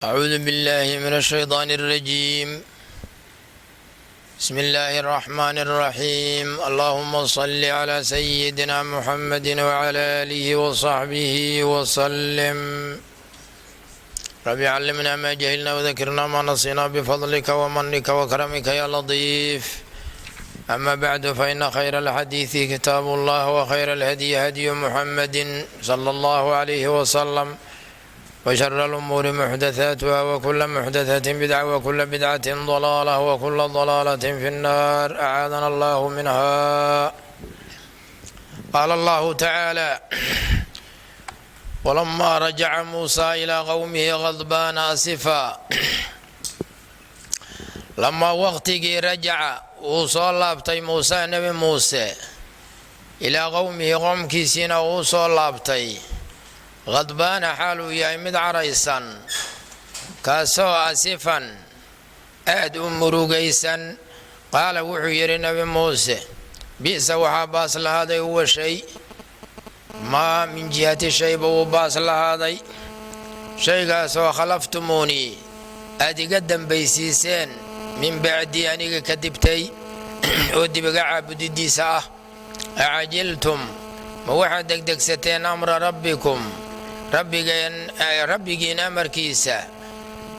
أعوذ بالله من الشيطان الرجيم. بسم الله الرحمن الرحيم. اللهم صل على سيدنا محمد وعلى آله وصحبه وسلم. رب علمنا ما جهلنا وذكرنا ما نسينا بفضلك ومنك وكرمك يا لطيف. أما بعد فإن خير الحديث كتاب الله وخير الهدي هدي محمد صلى الله عليه وسلم وشر الأمور محدثاتها وكل محدثة بدعة وكل بدعة ضلالة وكل ضلالة في النار أعاذنا الله منها. قال الله تعالى: ولما رجع موسى إلى قومه غضبان آسفا. لما وقتigii rajaca uu soo laabtay muuse nebi muuse ilaa qowmihi qoomkiisiina uu soo laabtay غضباana xaal uu yahay mid caraysan kaasoo asifan aad u murugaysan. qaala wuxuu yidhi nebi muuse: bi'sa waxaa baas lahaaday uwa shay maa min jihati shayba uu baas lahaaday shaygaasoo khalaftumuunii aad iga dambaysiiseen min bacdii aniga ka dibtay oo dibiga caabudidiisa ah. acajiltum ma waxaad degdegsateen amra rabbikum rabbigiin amarkiisa.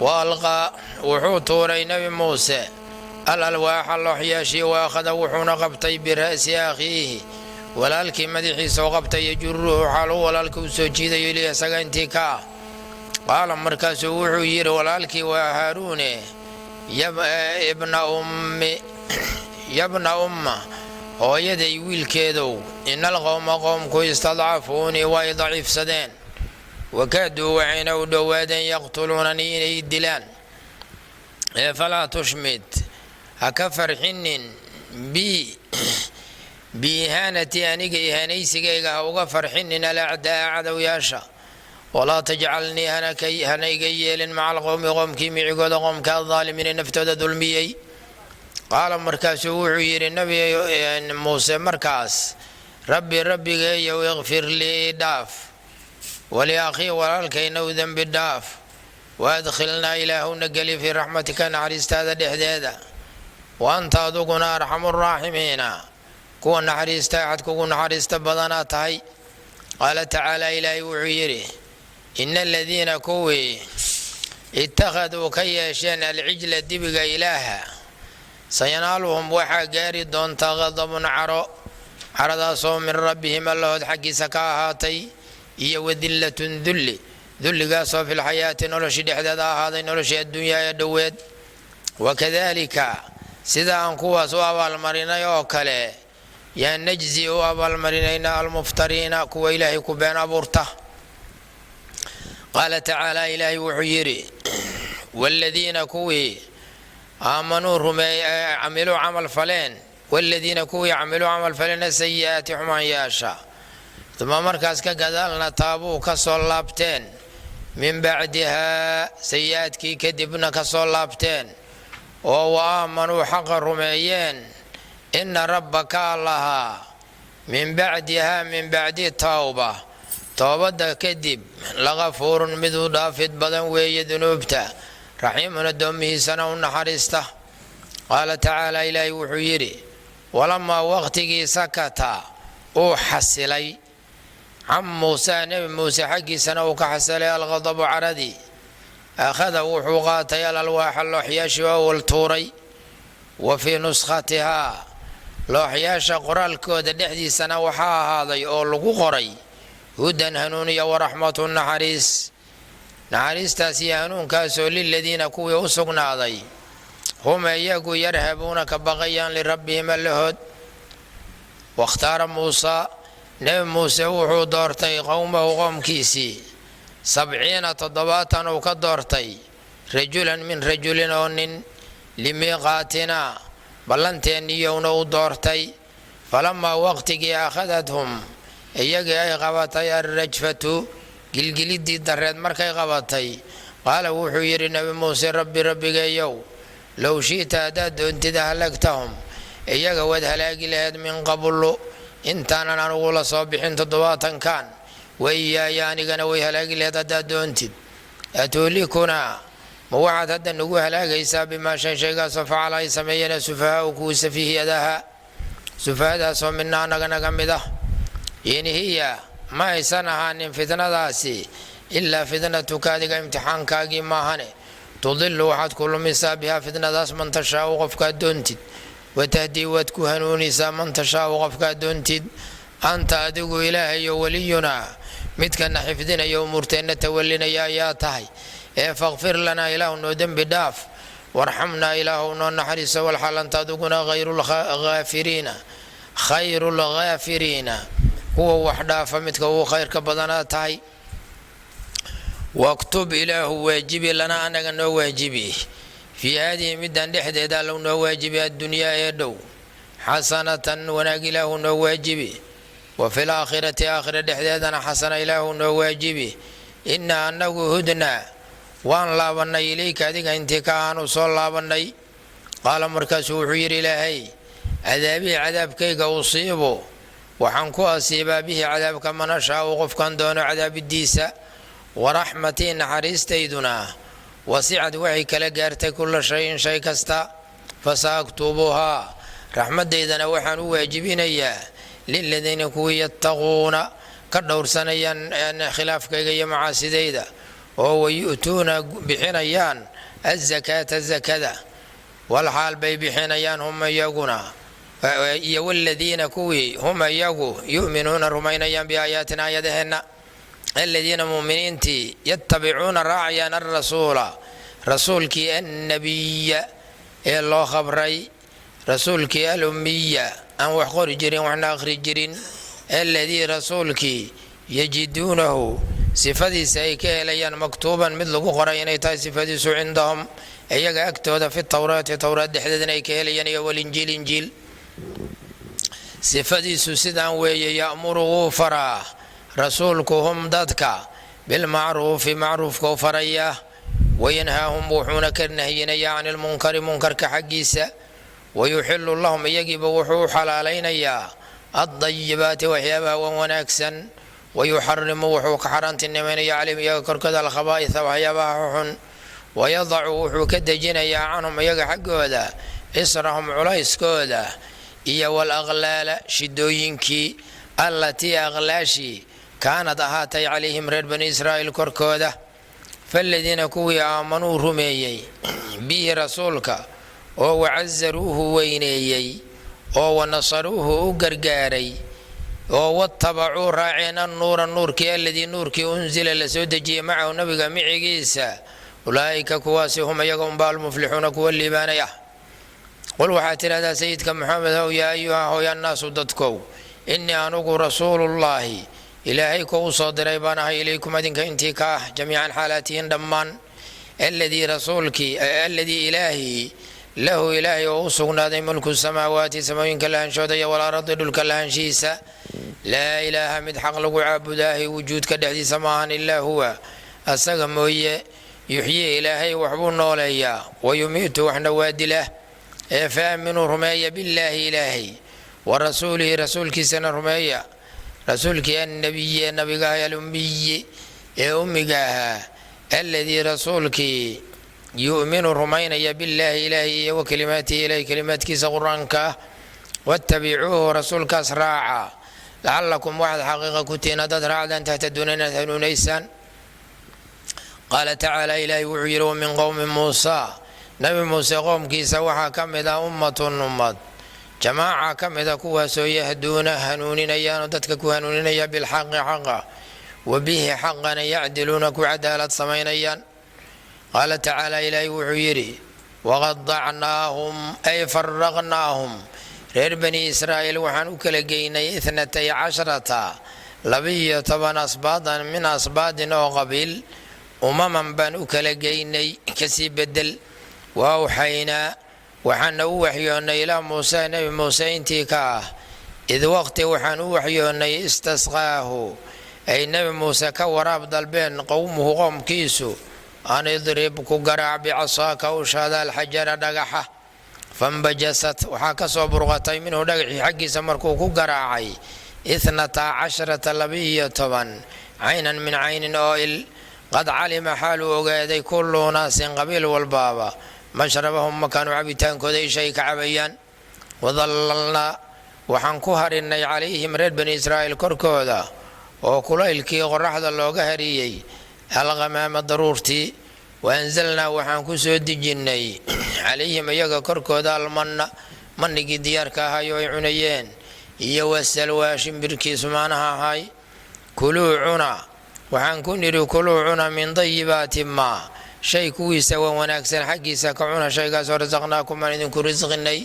wa alqaa wuxuu tuuray nebi muuse al alwaaxa looxyaashii wa akhada wuxuuna qabtay bira'si akhiihi walaalkii madaxiisa oo qabtay yajuruhu xaaluu walaalka u soo jiidayo ilii isaga intii ka ah. qaala markaasuu wuxuu yidhi walaalkii waa haaruune yabna umma hooyaday wiilkeedow inal qowma qowmku istadcafuunii waa i daciifsadeen wakaaduu waxayna u dhowaadeen yaqtuluunanii inay dilaan. falaa tushmid ha ka farxinin biihaanatii aniga ihaanaysigayga ha uga farxinin alacdaa cadowyaasha. walaa tajcalnii hana iga yeelin maca alqowmi qoomkii micigooda qoomka adaalimiina naftooda dulmiyey. qaala markaasuu wuxuu yidhi nebi muuse markaas: rabbigeeyow ikfir lii dhaaf waliakhii walaalkayna u dembi dhaaf waadkhilnaa ilaahuna geli fii raxmatika naxariistaada dhexdeeda wa anta aduguna arxamu raaximiina kuwa naxariista axad kugu naxariista badanaa tahay. qaala tacaala ilaahay wuxuu yidhi: ina aladiina kuwii ittakhaduu ka yeesheen alcijla dibiga ilaaha sayanaaluhum waxaa gaari doontaa qadabun caradaasoo min rabbihim allahood xaggiisa ka ahaatay iyo wadillatun dulligaasoo filxayaati noloshii dhexdeeda ahaaday noloshii adduunyaa ee dhoweed. wakadaalika sida aan kuwaas u abaalmarinay oo kale yaa najzi u abaalmarinayna almuftariina kuwa ilaahay ku been abuurta. qaala tacaala ilaahay wuxuu yidhi: waaladiina kuwii aamanuu camiluu camal faleen waaladiina kuwii camiluu camal faleen asayi'aati xumaanyaasha uma markaas ka gadaalna taabuu ka soo laabteen min bacdihaa sayi'aadkii kadibna ka soo laabteen oo wa aamanuu xaqa rumeeyeen ina rabbaka allahaa min bacdihaa min bacdi tawba toobadda kadib lagafuurun mid u dhaafid badan weeye dunuubta raxiimun addoomihiisana u naxariista. qaala tacaala ilaahay wuxuu yidhi: walamaa waqtigii sakata uu xasilay can muusa nebi muuse xaggiisana uu ka xasilay alqadabu caradii akhada wuxuu qaatay alalwaaxa looxyaashii oo wal tuuray. wa fii nuskhatihaa looxyaasha qoraalkooda dhexdiisana waxaa ahaaday oo lagu qoray hudan hanuuniya waraxmatu naxariistaas iyo hanuunkaasoo liladiina kuwii u sugnaaday hum iyagu yarhabuuna ka baqayaan lirabbihim allahood. wakhtaara muusa nebi muuse wuxuu doortay qowmahu qoomkiisii 70 uu ka doortay rajulan min rajulin oo nin limiiqaatinaa ballanteenniyowna u doortay. falamaa waqtigii akhadathum iyagii ay qabatay alrajfatu gilgiliddii dareed markay qabatay qaala wuxuu yidhi nebi muuse: rabbigeeyow low shi'ta haddaad doontid halagtahum iyaga waad halaagi lahayd min qablu intaanan anugu la soo bixin 70 wa iyaaya anigana way halaagi lahayd haddaad doontid. atuhlikunaa ma waxaad hadda nagu halaagaysaa bimaa shaygaasoo facala ay sameeyeen sufahaau kuwii safiihiyadaha sufahadaasoo minaa naga mid ah in hiya ma aysan ahaanin fitnadaasi ilaa fitnatuka adiga imtixaankaagii maahane tudilu waxaad ku lumisaa bihaa fitnadaas man tashaau qofkaad doontid watahdii waad ku hanuunisaa man tashaau qofkaad doontid anta adigu ilaahayo weliyunaa midkana xifdinayo umuurteenna tawalinaya ayaa tahay ee faqfir lanaa ilaahu noo dembi dhaaf warxamnaa ilaahu noo naxariiso walxaal anta adiguna khayru lghaafiriina kuwa wax dhaafa midka ugu khayrka badanaa tahay waktub ilaahu waajibi lanaa anaga noo waajibi fii haadihi middan dhexdeeda allow noo waajibi addunyaa ee dhow xasanatan wanaag ilaahu noo waajibi wafi laakhirati aakhira dhexdeedana xasana ilaahu noo waajibi innaa anagu hudnaa waan laabannay ilayka adiga intii ka aanu soo laabannay qaala markaasuu wuxuu yidhi ilaahay cadaabihi cadaabkayga usiibu waxaan ku asiibaa bihi cadaabka man ashaau qofkan doono cadaabidiisa waraxmatii naxariistayduna wasicad waxay kala gaartay kulla shayin shay kasta fasaaktubuhaa raxmaddaydana waxaan u waajibinayaa liladiina kuwii yattaquuna ka dhowrsanayaan khilaafkayga iyo macaasidayda oo wayu'tuuna bixinayaan azakaata zakada walxaal bay bixinayaan hum iyaguna iyo waladiina kuwii hum iyagu yu'minuuna rumaynayaan biaayaatina aayadaheenna aladiina muuminiintii yattabicuuna raacayaan alrasuula rasuulkii annabiya ee loo khabray rasuulkii alummiya aan wax qori jirin waxna akhri jirin alladii rasuulkii yajiduunahu sifadiisa ay ka helayaan maktuuban mid lagu qoray inay tahay sifadiisu cindahum iyaga agtooda fi tawraati towraad dhexdeedana ay ka helayaan iyo walinjiil injiil sifadiisu sidaan weeye ya'muru wuu faraa rasuulku hum dadka bilmacruufi macruufka u faraya wayanhaahum wuxuuna ka nahyinayaa cani lmunkari munkarka xaggiisa wayuxilu lahum iyagiiba wuxuu u xalaalaynayaa addayibaati waxyaabaha wan wanaagsan wayuxarimu wuxuu ka xaaraantinimaynaya calayhim iyaga korkooda alkhabaa'isa waxyaabaha xun wayadacu wuxuu ka dejinayaa canhum iyaga xaggooda israhum culayskooda iyo walaqlaala shidooyinkii allatii aqlaashii kaanad ahaatay calayhim reer bani israa'iil korkooda faaladiina kuwii aamanuu rumeeyey bihi rasuulka oo wacazaruuhu weyneeyey oo wanasaruuhu u gargaaray oo watabacuu raaceen annuura nuurkii alladii nuurkii unsila la soo dejiyey macahu nabiga micigiisa ulaa'ika kuwaasi hum iyaga unbaa almuflixuuna kuwa liibaanay ah qul waxaad tidhahdaa sayidka maxamed ow yaa ayuha hooya annaasu dadkow innii anugu rasuulullaahi ilaahay ko u soo diray baan ahay ilaykum adinka intii ka ah jamiican xaalaatihin dhammaan alladii rasuulkii alladii ilaahii lahu ilaahay oo u sugnaaday mulku samaawaati samooyinka lahanshooda iyo walaradi dhulka lahaanshihiisa laa ilaaha mid xaq lagu caabudaahay wujuudka dhexdiisa maahan ilaa huwa asaga mooye yuxyii ilaahay waxbuu nooleeyaa wayumiitu waxna waa dilah ee faaminuu rumeeya billaahi ilaahay warasuulihi rasuulkiisana rumeeya rasuulkii annabiyi ee nabigaah alummiyi ee ummiga ahaa alladii rasuulkii yu'minu rumaynaya billaahi ilaahi iyo wakalimaatihi ilahay kalimaadkiisa qur-aanka ah wattabicuuhu rasuulkaas raaca lacallakum waxaad xaqiiqa ku tihiin haddaad raacdaan tahtaduuna inaad hanuunaysaan qaala tacaala ilaahay wuxuu yidhi wamin qowmi muusaa nabi muuse qoomkiisa waxaa ka mid ah ummatun ummad jamaaca ka mida kuwaasoo yahduuna hanuuninayaan oo dadka ku hanuuninaya bilxaqi xaqa wa bihi xaqana yacdiluuna ku cadaalad samaynayaan qaala tacaala ilaahay wuxuu yidhi waqadacnaahum ay faraqnaahum reer bani israa'iil waxaan u kala geynay 12 asbaadan min asbaadin oo qabiil umaman baan u kala geynay kasii bedel waawxaynaa waxaana u waxyoonnay ilaa muuse nebi muuse intii ka ah id waqti waxaan u waxyoonnay istasqaahu ay nebi muuse ka waraab dalbeen qowmuhu qoomkiisu an idrib ku garaac bicasaaka ushaada alxajara dhagaxa fambajasat waxaa ka soo burqatay minhu dhagaxii xaggiisa markuu ku garaacay 12 caynan min caynin oo il qad calima xaalu ogaaday kullu naasin qabiil walbaaba mashrabahum makaanu cabitaankooda ishay ka cabayaan wadallalnaa waxaan ku harinnay calayhim reer bani israa'iil korkooda oo kulaylkii qorraxda looga hariyey alqamaama daruurtii waanzalnaa waxaan ku soo dejinnay calayhim iyaga korkooda almanna mannigii diyaarka ahay oo ay cunayeen iyo wasalwaa shimbirkii sumaanaha ahay kuluu cuna waxaan ku nidhi kuluu cuna min dayibaati maa shay kuwiisa wan wanaagsan xaggiisa ka cuna shaygaasoo rasaqnaakum aan idinku risqinay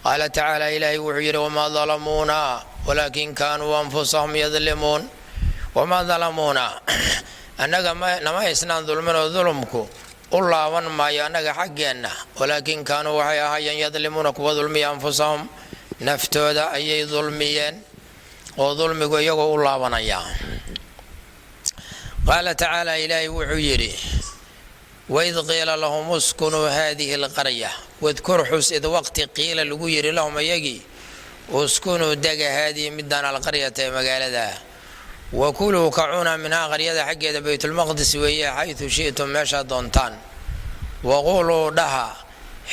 qaala tacaala ilaahay wuxuu yidhi wamaa dalamuuna walaakin kaanuu anfusahum yadlimuun wamaa dalamuuna annaga nama haysnaan dulminoo dulumku u laaban maayo annaga xaggeenna walaakin kaanuu waxay ahaayeen yadlimuuna kuwa dulmiya anfusahum naftooda ayay dulmiyeen oo dulmigu iyagoo u laabanaya qaala tacaala ilaahay wuxuu yidhi waid qiila lahum uskunuu haadihi alqarya wadkur xus id waqti qiila lagu yidhi lahum iyagii uskunuu dega haadihi midaan alqaryata ee magaalada wakuluu ka cuna minhaa qaryada xaggeeda baytulmaqdis weeye xaytu shi'tum meeshaad doontaan waquluu dhaha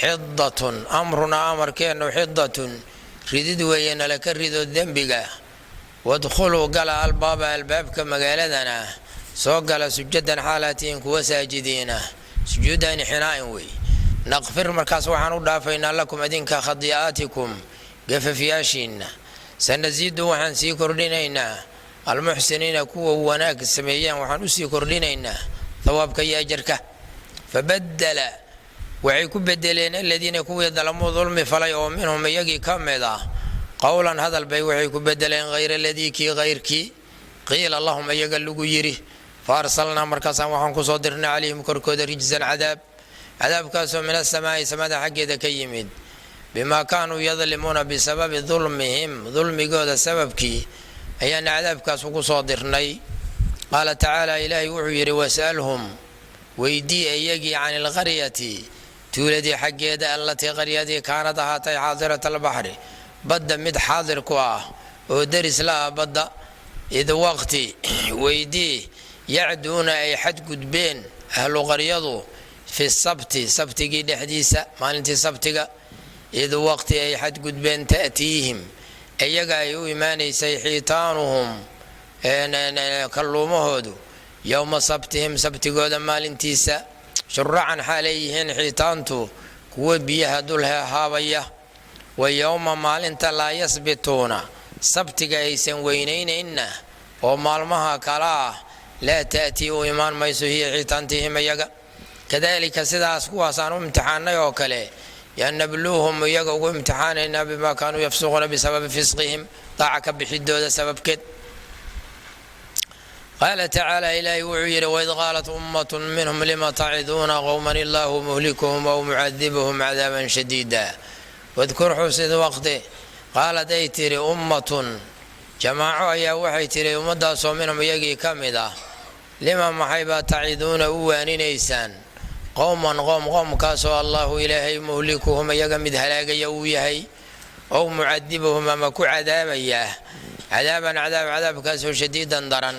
xidatun amrunaa amarkeennu xidatun ridid weeye nala ka rido dembiga wadkhuluu gala albaaba albaabka magaaladana soo gala sujadan xaalaatihin kuwa saajidiina sujuudan xinaa'in wey naqfir markaas waxaan u dhaafaynaa lakum idinka khadii'aatikum gafafyaashiinna sanasiidu waxaan sii kordhinaynaa almuxsiniina kuwa wanaag sameeyaan waxaan usii kordhinaynaa thawaabka iyo ajarka fabaddala waxay ku bedeleen aladiina kuwii dalamuu dulmi falay oo minhum iyagii ka mid ah qowlan hadal bay waxay ku bedeleen hayra aladii kii hayrkii qiila lahum iyaga lagu yidhi faarsalnaa markaasaan waxaan kusoo dirnay calayhim korkooda rijsan cadaabkaasoo min asamaa'i samada xaggeeda ka yimid bimaa kaanuu yadlimuuna bisababi dulmihim dulmigooda sababkii ayaana cadaabkaas ugu soo dirnay qaala tacaala ilaahay wuxuu yidhi was'alhum weydii iyagii cani alqaryati tuuladii xaggeeda allatii qaryadii kaanad ahaatay xaadirata albaxri badda mid xaadir ku ah oo deris la ah badda id waqti weydii yacduuna ay xadgudbeen ahlu qaryadu fi sabti sabtigii dhexdiisa maalintii sabtiga id waqti ay xadgudbeen ta'tiihim iyaga ay u imaanaysay xiitaanuhum kalluumahoodu yowma sabtihim sabtigooda maalintiisa shuracan xaalay yihiin xiitaantu kuwa biyaha dul haabaya wa yowma maalinta laa yasbituuna sabtiga aysan weynaynayna oo maalmaha kala ah laa ta'tii u imaan mayso hiya xiitaantihim iyaga kadalika sidaas kuwaasaan u imtixaanay oo kale yanabluuhum iyaga ugu imtixaanaynaa bimaa kaanuu yafsuquuna bisababi fisqihim daaca ka bixidooda sababkeed qaala tacaala ilaahay wuxuu yidhi waid qaalat ummatun minhum lima taciduuna qowman illaahu muhlikuhum aw mucadibuhum cadaaban shadiida wadkur xusid waqti qaalad ay tiri ummatun jamaaco ayaa waxay tiri ummaddaasoo minhum iyagii ka mid ah lima maxaybaa taciduuna u waaninaysaan qowman qoomkaasoo allaahu ilaahay muhlikuhum iyaga mid halaagaya uu yahay ow mucadibuhum ama ku cadaabayaa cadaaban cadaabkaasoo shadiidan daran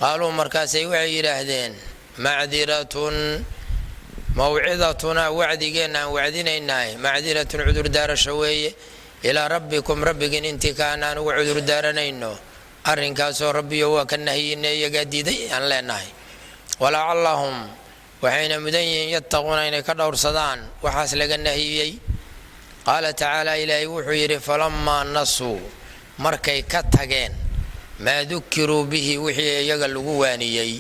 qaaluu markaasay waxay yidhaahdeen macdiratun mawcidatuna wacdigeenna aan wacdinaynaay macdiratun cudurdaarasho weeye ilaa rabbikum rabbigiin intii kaanaan uga cudurdaaranayno arrinkaasoo rabbiyo waa ka nahiyina iyagaa diiday aan leenahay walacallahum waxayna mudan yihiin yattaquuna inay ka dhowrsadaan waxaas laga nahiyey qaala tacaala ilaahay wuxuu yidhi falammaa nasuu markay ka tageen maa dukiruu bihi wixii iyaga lagu waaniyey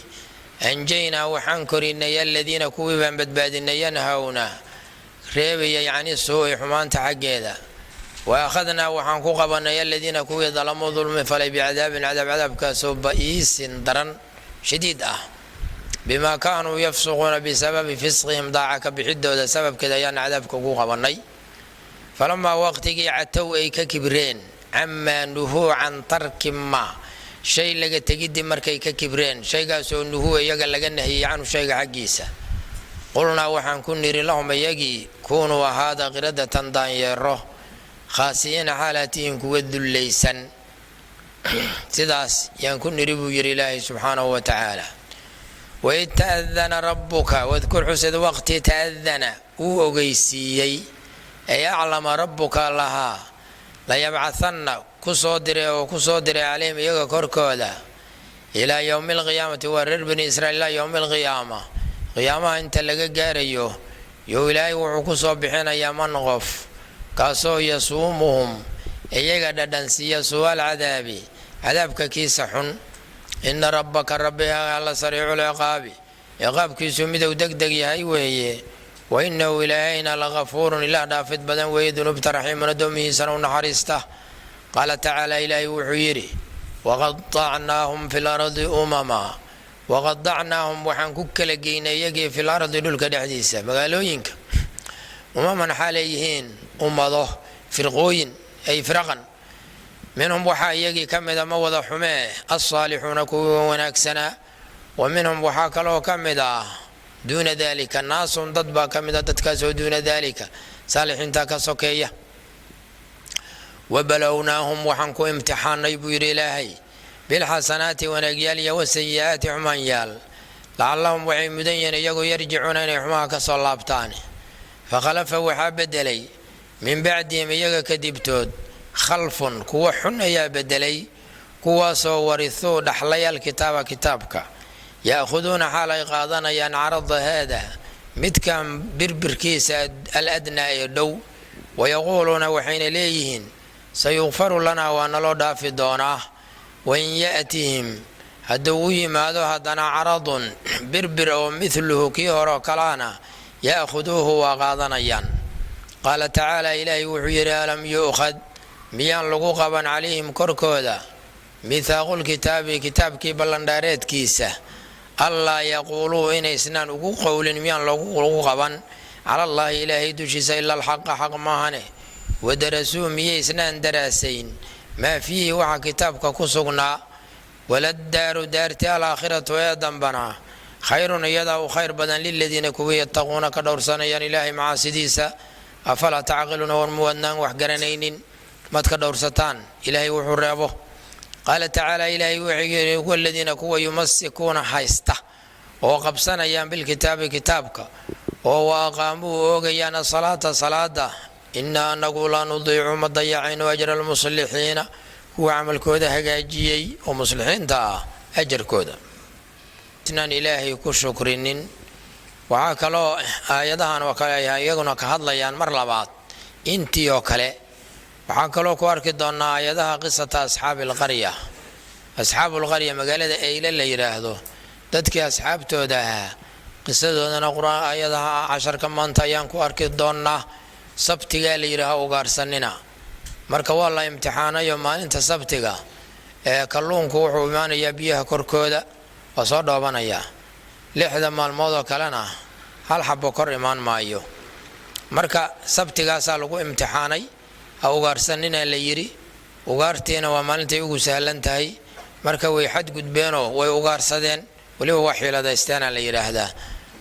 anjaynaa waxaan korinay aladiina kuwii baan badbaadinay yanhawna reebaya yacni suu-i xumaanta xaggeeda wa akhadnaa waxaan ku qabanay aladiina kuwii dalamuu dulmi falay bicadaabin cadaabkaasoo ba'iisin daran shadiid ah bimaa kaanuu yafsuquuna bisababi fisqihim daaca ka bixidooda sababkeeda ayaan cadaabka ugu qabanay falamaa waqtigii catow ay ka kibreen camaa nuhuu can tarki maa shay laga tegiddi markay ka kibreen shaygaasoo nuhuu iyaga laga nahiyey canhu shayga xaggiisa qulnaa waxaan ku niri lahum iyagii kuunuu ahaada qiradatan daanyeero khaasiyiina xaalaatihin kuwa dullaysan sidaas yaan ku niri buu yidhi ilaahay subxaanahu wa tacaala وإذ تأذن ربك واذكر حسد وقت تأذن وأغيسيي أي أعلم ربك لها لا يبعثن كصودر عليهم يغا كركودا إلى يوم القيامة ورر بني إسرائيل إلى يوم القيامة قيامة أنت لقى جاريو يو إلهي وحكسو بحين يا منغف كاسو يصومهم إيجا ددنسي سوى العذاب عذابك كيسحن إن ربك ربها على سريع العقاب عقاب كيسو مدو دقدق يهي وهي وإنه إلهينا لغفور إله دافد بدن ويذنب ترحيم ندمه سنون حريسته قال تعالى إلهي وحيري وقطعناهم في الأرض أمما وقطعناهم وحن كلجينا يجي في الأرض دول كدحديسة مقالوا ينك أمما حاليهين أمضه فرقوين أي فرقا منهم وحا يجي كم إذا موضى حماه الصالحون كوا ونكسنا ومنهم وحا كلو كم إذا دون ذلك الناس ضدبا كم إذا تتكسوا دون ذلك صالحين تاكسوكيه وبلوناهم وحنكو امتحان يبوير إلهي بالحسنات ونقيال والسيئات عمانيال لعلهم وحي مدين يرجعون إلى حماك صلابتان فخلف وحا بدلي من بعدهم يجا كدبتود خلف كوا حن يا بدلي كوا سو ورثو دحلي الكتاب كتابك يأخذون حال إقاضنا ينعرض هذا متكم بربر كيس الأدنى يدو ويقولون وحين ليهن سيغفر لنا ونلو دافي دونه وإن يأتهم هدوي ماذا هدنا عرض بربر أو مثله كيهر كلانا يأخذوه وقاضنا ين قال تعالى إلهي وحير لم يؤخذ ميان لقوقبا عليهم كركودا ميثاق الكتاب كتاب كي بلنداريت كيسة الله يقولوا إن إسنان قول ميان لقوقبا على الله إلهي دوشيس إلا الحق حق ماهنه ودرسوا مية إسنان دراسين ما فيه وحا كتابك كسقنا ولا الدار دارتي الآخرة يا دنبنا خير يده خير بدن للذين كوي يتقون كدور سنيان إلهي مع سديسة أفلا تعقلون والمودنان وحقرنين ما تكدور ستان إلهي وحرابه قال تعالى إلهي وحقرنين والذين كوي يمسكون حيسته وقبسنا أيام بالكتاب كتابك وأقاموا وقيان صلاة إنا نقول لا نضيع ما ضيعين أجر المصلحين هو عمل كودا هجاجي ومصلحين تا أجر كودا تنان إلهي كشكرين وعاكلو آيادان وكالا يغنى كهدليان مرلبات انتي وكالي وعاكلو كوارك دونا آيادها قصة أصحاب القرية أصحاب القرية مقالة إيلا اللي يراهدو دادك أصحاب توداها قصة دونا قرآن آيادها 10 كمان تايان كوارك دونا sabtiga la yiraahdo ugaarsanina marka waa la imtixaanayo maalinta sabtiga kalluunku wuxuu imaanayaa biyaha korkooda oo soo dhoobanaya 6 maalmood oo kalena hal xabo kor imaan maayo marka sabtigaas lagu imtixaanay ugaarsanina la yiri ugaarteena waa maalinta ugu sahlan tahay marka way xad gudbeeno way ugaarsadeen waliba waxiiladaystaan la yiraahdaa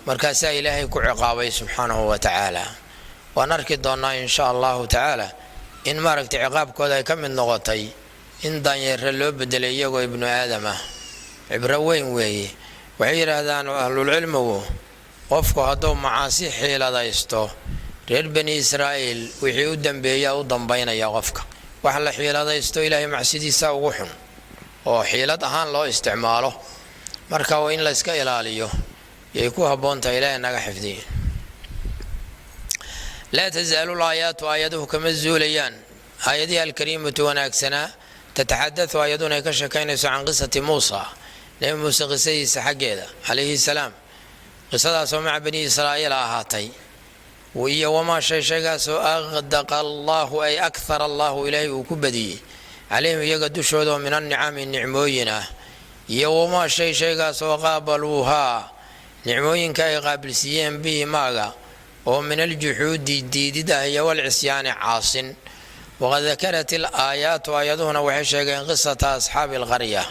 marka saa ilaahay ku ciqaabay subhanahu wa ta'ala ونركي دونا إن شاء الله تعالى إن ماركت عقاب كودا كم نغطي إن دانير اللو بدلي يقو ابن آدم عبروين وي وعير هذان أهل العلم وفقو هدو معاصي حيلة دايستو رير بني إسرائيل وحيو دنبيا ودن بين يا غفك وحل حيلة دايستو إلهي معسيدي ساوغوحن وحيلة أهان لو استعماله مركو إن لسك إلاليو يكوها بونتا إلهي نغا حفظين لا تزال الآيات آياته كما الزوليان آياتها الكريمة وناكسنا تتحدث آياتنا كشكين عن قصة موسى نبي موسى قصة حقيقة عليه السلام قصة سمع بني إسرائيل هاتي وما شيء أغدق الله أي أكثر الله إليه وكبدي عليهم يقدوا شهدوا من النعم النعموينة وما شيء قابلوها نعموين كاي قابل سيين به ماغا ومن الجحود ديدده هي والعصيان عاص وقد ذكرت الآيات وآياتنا وحشا قصة أصحاب القرية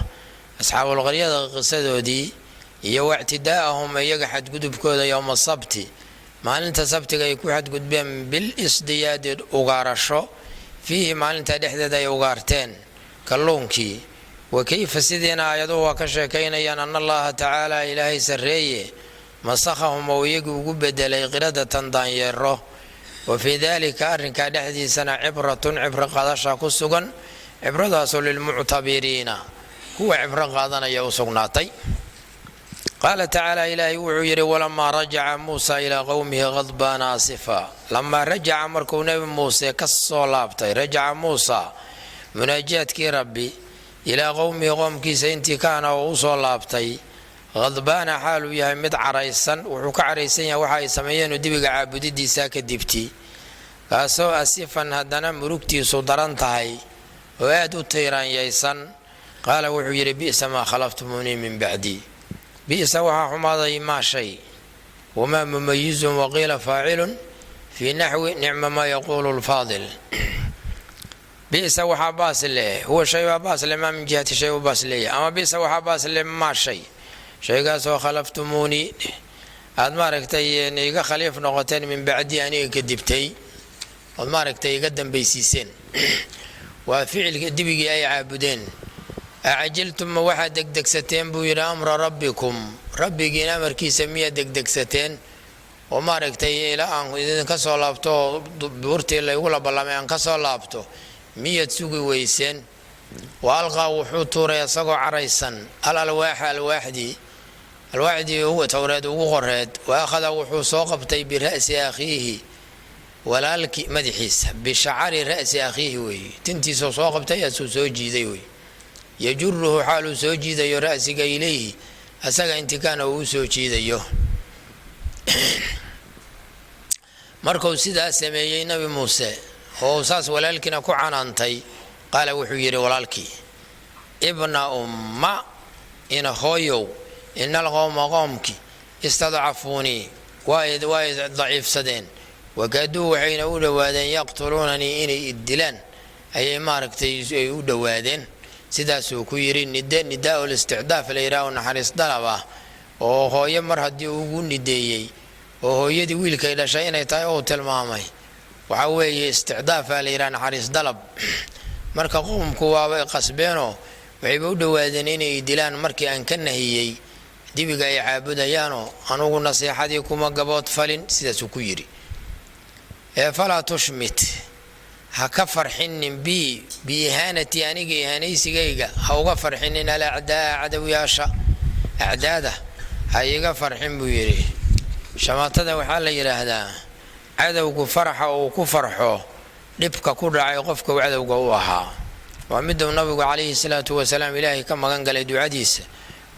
أصحاب القرية قصة دي هي واعتداءهم يقحد قدب كودا يوم السبت ما أنت سبت يكون حد قدبهم بالإصدياد أغارشو فيه ما أنت دحدد يغارتين كاللونكي وكيف سيدنا آياته وكشكينا أن الله تعالى إلهي سريه مسخهم ويقو بدلي قردة دانيره وفي ذلك أرنك دحدي سنة عبرة قادشا كسوغن عبرة للمعتبرين هو عبرة قادنا يوسقناتي. قال تعالى إلهي وعير ولما رجع موسى إلى قومه غضبان آسفا لما رجع مركو نبي موسى كالصولابتي رجع موسى مناجاتك ربي إلى قومه قومك سينتي كان وصولابتي غضبان حالو يا مد عريسا وحك عريسين وحاي سميين ودبق عابدي دي ساك دبتي قاسو أسفا هدنا مروكتي صدران تهي وادو تيران ييسا قال وحير بئس ما خلفتموني من بعدي بئس وحا حماضي ما شيء وما مميز وقيل فاعل في نحو نعم ما يقول الفاضل. بئس وحا باس له هو شيء باس له ما من جهة شيء باس له أما بئس وحا باس له ما شيء شيء خلفتموني هاد ما ركتي نيغا خليف نقطين من بعدي أني كدبتي هاد ما ركتي قدم بيسيسين وفعل دبقي أي عابدين أعجلتم واحد دكدكستين بوير أمر ربكم ربي جينا مركي سمية دكدكستين وما ركتي إلى أن إذا كسر لابتو بورتي اللي يقول بالله أن كسر لابتو 100 سوقي ويسين وألقى وحوت ريسقو عريسا الواحدي هو توريد وغرد وأخذ وحو سوقبتي برأس أخيه ولالك مدحيس بشعر رأس أخيه وي تنتي سوقبتي يسو جيدي وي يجره حال سوجي ذي رأسك إليه أساق انت كان وسوجي ذيه مركو سيدا سميي نبي موسى هو ساس ولالكنا كعان انتي قال وحيري ولالكي ابن أم إن خويو إن القوم قومك استضعفوني وايد ضعيف سدين وكادوا حين أولوادين يقتلونني إني الدلان أي ماركتي أولوادين sidaasuu ku yiri nidaa ul isticdaaf la yiraahdo naxariis dalaba oo hooyo mar hadii ugu nideeyay oo hooyadii wiilkay dhashay inay tahay oo tilmaamay waxa weeye isticdaaf la yiraahdo naxariis dalab marka qoomku waa qasbeeno waxay u dhawaadeen inay dilaan markii aan ka nahiyay dibiga ay caabudayaano anugu nasiixadii kuma gabood falin sidaasuu ku yiri fala tushmit هكا فرحين بإهانتي أنيجي إهانيسيجيجا هوغا فرحين على أعداء عدو ياشا أعداده هايجا فرحين بيري شماتدا وحال يراهدا عدو فرحه وكفرحه لبكا كل عيقفك وعدو قواها ومده النبي عليه الصلاة والسلام إلهي كما قال دعاديس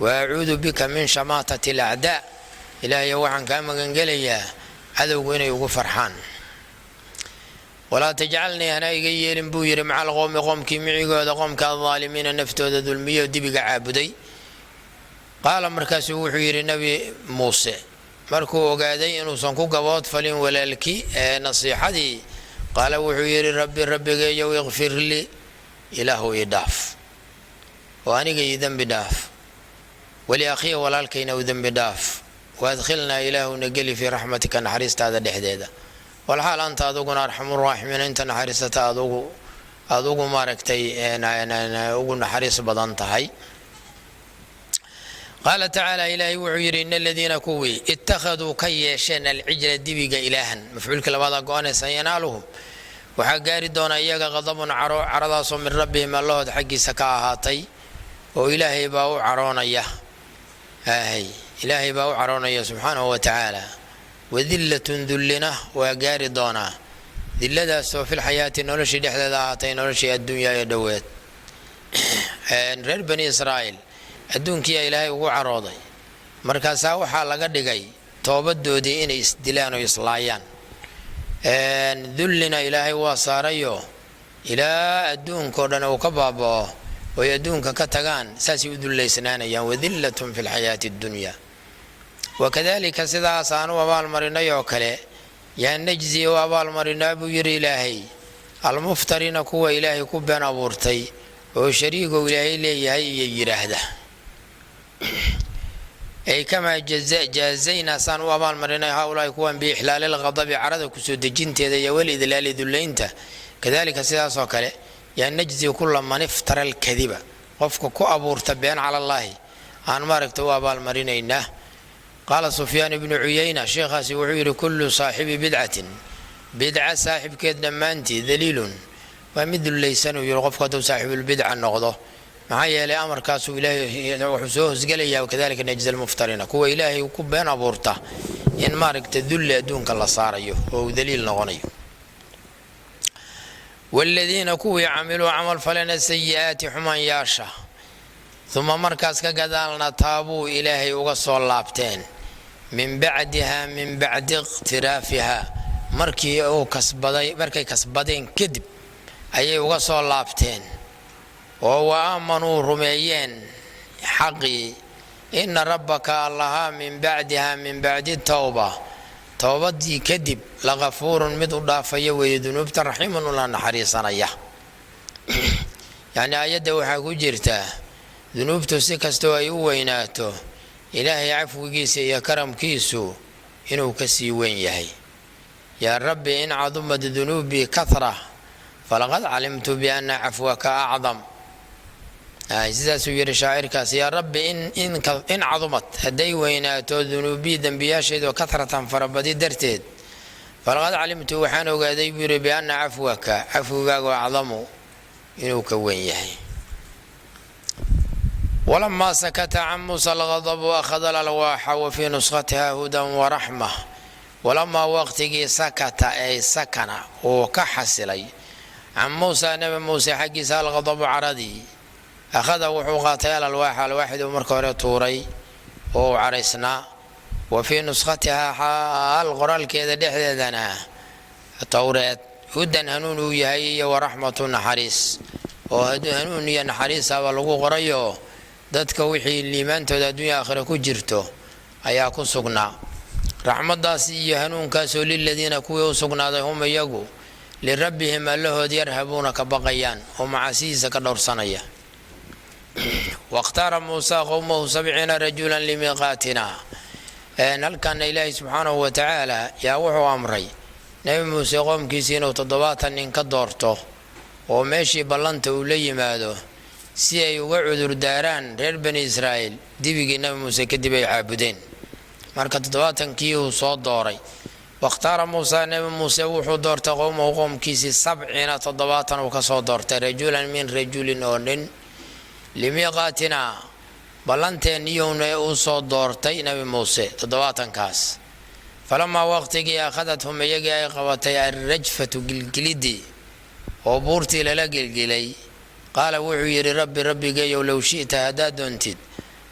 وأعوذ بك من شماتة الأعداء إلهي وحن كما قال يا عدو قوين يقو فرحان ولا تجعلني أنا يجيل بوير مع القوم قومك معي قومك الظالمين نفتود ذلمية ودبق عابدي قال مركز وحير النبي موسى مركو وقادي إنه صنكو قوات فلين ولا لكي نصيحتي قال وحير ربي جاي ويغفر لي إله يداف وأنا جاي ذنب داف ولأخي ولا لكي نو ذنب داف وأدخلنا إله نقلي في رحمتك نحرست هذا الحديدة والحال أنت أذوقنا أرحم الراحمين أنت نحرست أذوق ماركتي أنا نحرس بدنتهاي. قال تعالى إلهي وعير إن الذين كوي اتخذوا كيشان العجل الدبيق إلها مفعول كلمات قوانا سينالهم وحقاري دون إياك غضب عرضاص من ربهم الله حق سكاهاتي وإلهي باو عرون إياه إلهي باو عرون إياه سبحانه وتعالى وذلة ذلنا وقاري دونا ذلة سوى في الحياة نولشي دحدة داعتين نولشي الدنيا يدويت رير بني إسرائيل adduunki ilaahay ugu carooday markaas waxa laga dhigay toobaddoodii inay isdilaan oo islaayaan dullina ilaahay waa saarayo ilaa adduunka dhan uu ka baabao oo adduunka ka tagaan saasi u duleysnaanayaan wadillatun fil hayati dunya wakadalika sidaas aanu abaal marinayo kale yaa najzi wa abaal marina buu yiri ilaahay almuftarina kuwa ilaahay ku been abuurtay oo shariigo ilaahay leeyahay iyo yiraahda أي كما جازينا سان وأبال مرينا هؤلاء يكون بإحلال الغضب عرض كسود جنت هذا يولي ذلال ذلينته كذلك سياسة كله يعني نجزي كل من افترى الكذبة qofka ku abuurta been cala allaahi aan maaragta u abaalmarinaynaa. qaala sufyaan ibnu cuyayna sheekhaasi wuxuu yidhi kullu saaxibi bidcatin bidca saaxibkeed dhammaantii daliilun waa mid dullaysanuu yidhi qofku hadduu saaxibulbidca noqdo, maxaa yeelay amarkaasuu ilaahay wuxuu soo hosgelayaa wakadalika najzi almuftariina kuwa ilaahay ku been abuurta in maaragta dulli adduunka la saarayo oo uu daliil noqonayo. waaladiina kuwii camiluu camal falena sayi'aati xumaanyaasha uma markaas ka gadaalna taabuu ilaahay uga soo laabteen min bacdiha min bacdi iqtiraafiha markay kasbadeen kadib ayay uga soo laabteen oo wa aamanuu rumeeyeen xaqii ina rabbaka allahaa min bacdiha min bacdi tawba towbadii kadib lagafuurun mid u dhaafaya weeye dunuubta raxiimun ula naxariisanaya. yacni aayadda waxaa ku jirtaa dunuubtu si kastoo ay u weynaato ilaahay cafwigiisa iyo karamkiisu inuu ka sii weyn yahay. yaa rabbi in cadumad dunuubii kahra falaqad calimtu bianna cafwaka acdam. sidaasuu yidhi shaacirkaas, yaa rabbi in cadumad hadday weynaato dunuubii dembiyaasheedu kahratan farabadi darteed falaqad calimtu waxaan ogaaday buu yidhi bianna cafwaka cafwigaagu acdamu inuu ka weyn yahay. walamaa sakata can muusa alghadabu akhada alalwaaxa wa fii nuskhatiha hudan waraxma. walamaa waqtigii sakata ay sakana uu ka xasilay can muusa nebi muuse xaggiisa alghadabu caradii akhada wuxuu qaatay alalwaaxa alwaaxiduu marka hore tuuray oo uu caraysnaa. wa fii nuskhatihaa xaal qoraalkeeda dhexdeedana towreed hudan hanuun uu yahay iyo waraxmatu naxariis, oo hanuun iyo naxariisaba lagu qorayo dadka wixii liimaantooda adduunya aakhira ku jirto ayaa ku sugnaa. raxmadaas iyo hanuunkaasoo liladiina kuwii u sugnaaday hum iyagu lirabbihim allahood yarhabuuna ka baqayaan oo macasihiisa ka dhowrsanaya. wakhtaara muusaa qowmahu 70 rajulan limiiqaatina. halkana ilaahay subxaanahu watacaala yaa wuxuu amray nebi muuse qoomkiisii inuu 70 nin ka doorto oo meeshii ballanta uu la yimaado si ay uga cudurdaaraan reer bani israa'iil dibigii nebi muuse kadib ay caabudeen. marka 70kii uu soo dooray. wakhtaara muusaa nebi muuse wuxuu doortay qowmahu qoomkiisii 70 uu ka soo doortay rajulan min rajulin oo nin limiiqaatina ballanteenniyuuna uu soo doortay nebi muuse 70kaas. falamaa waqtigii akhadathum iyagii ay qabatay alrajfatu gilgilidii oo buurtii lala gilgilay qaala wuxuu yidhi rabbi rabbigayow low shi'ta haddaad doontid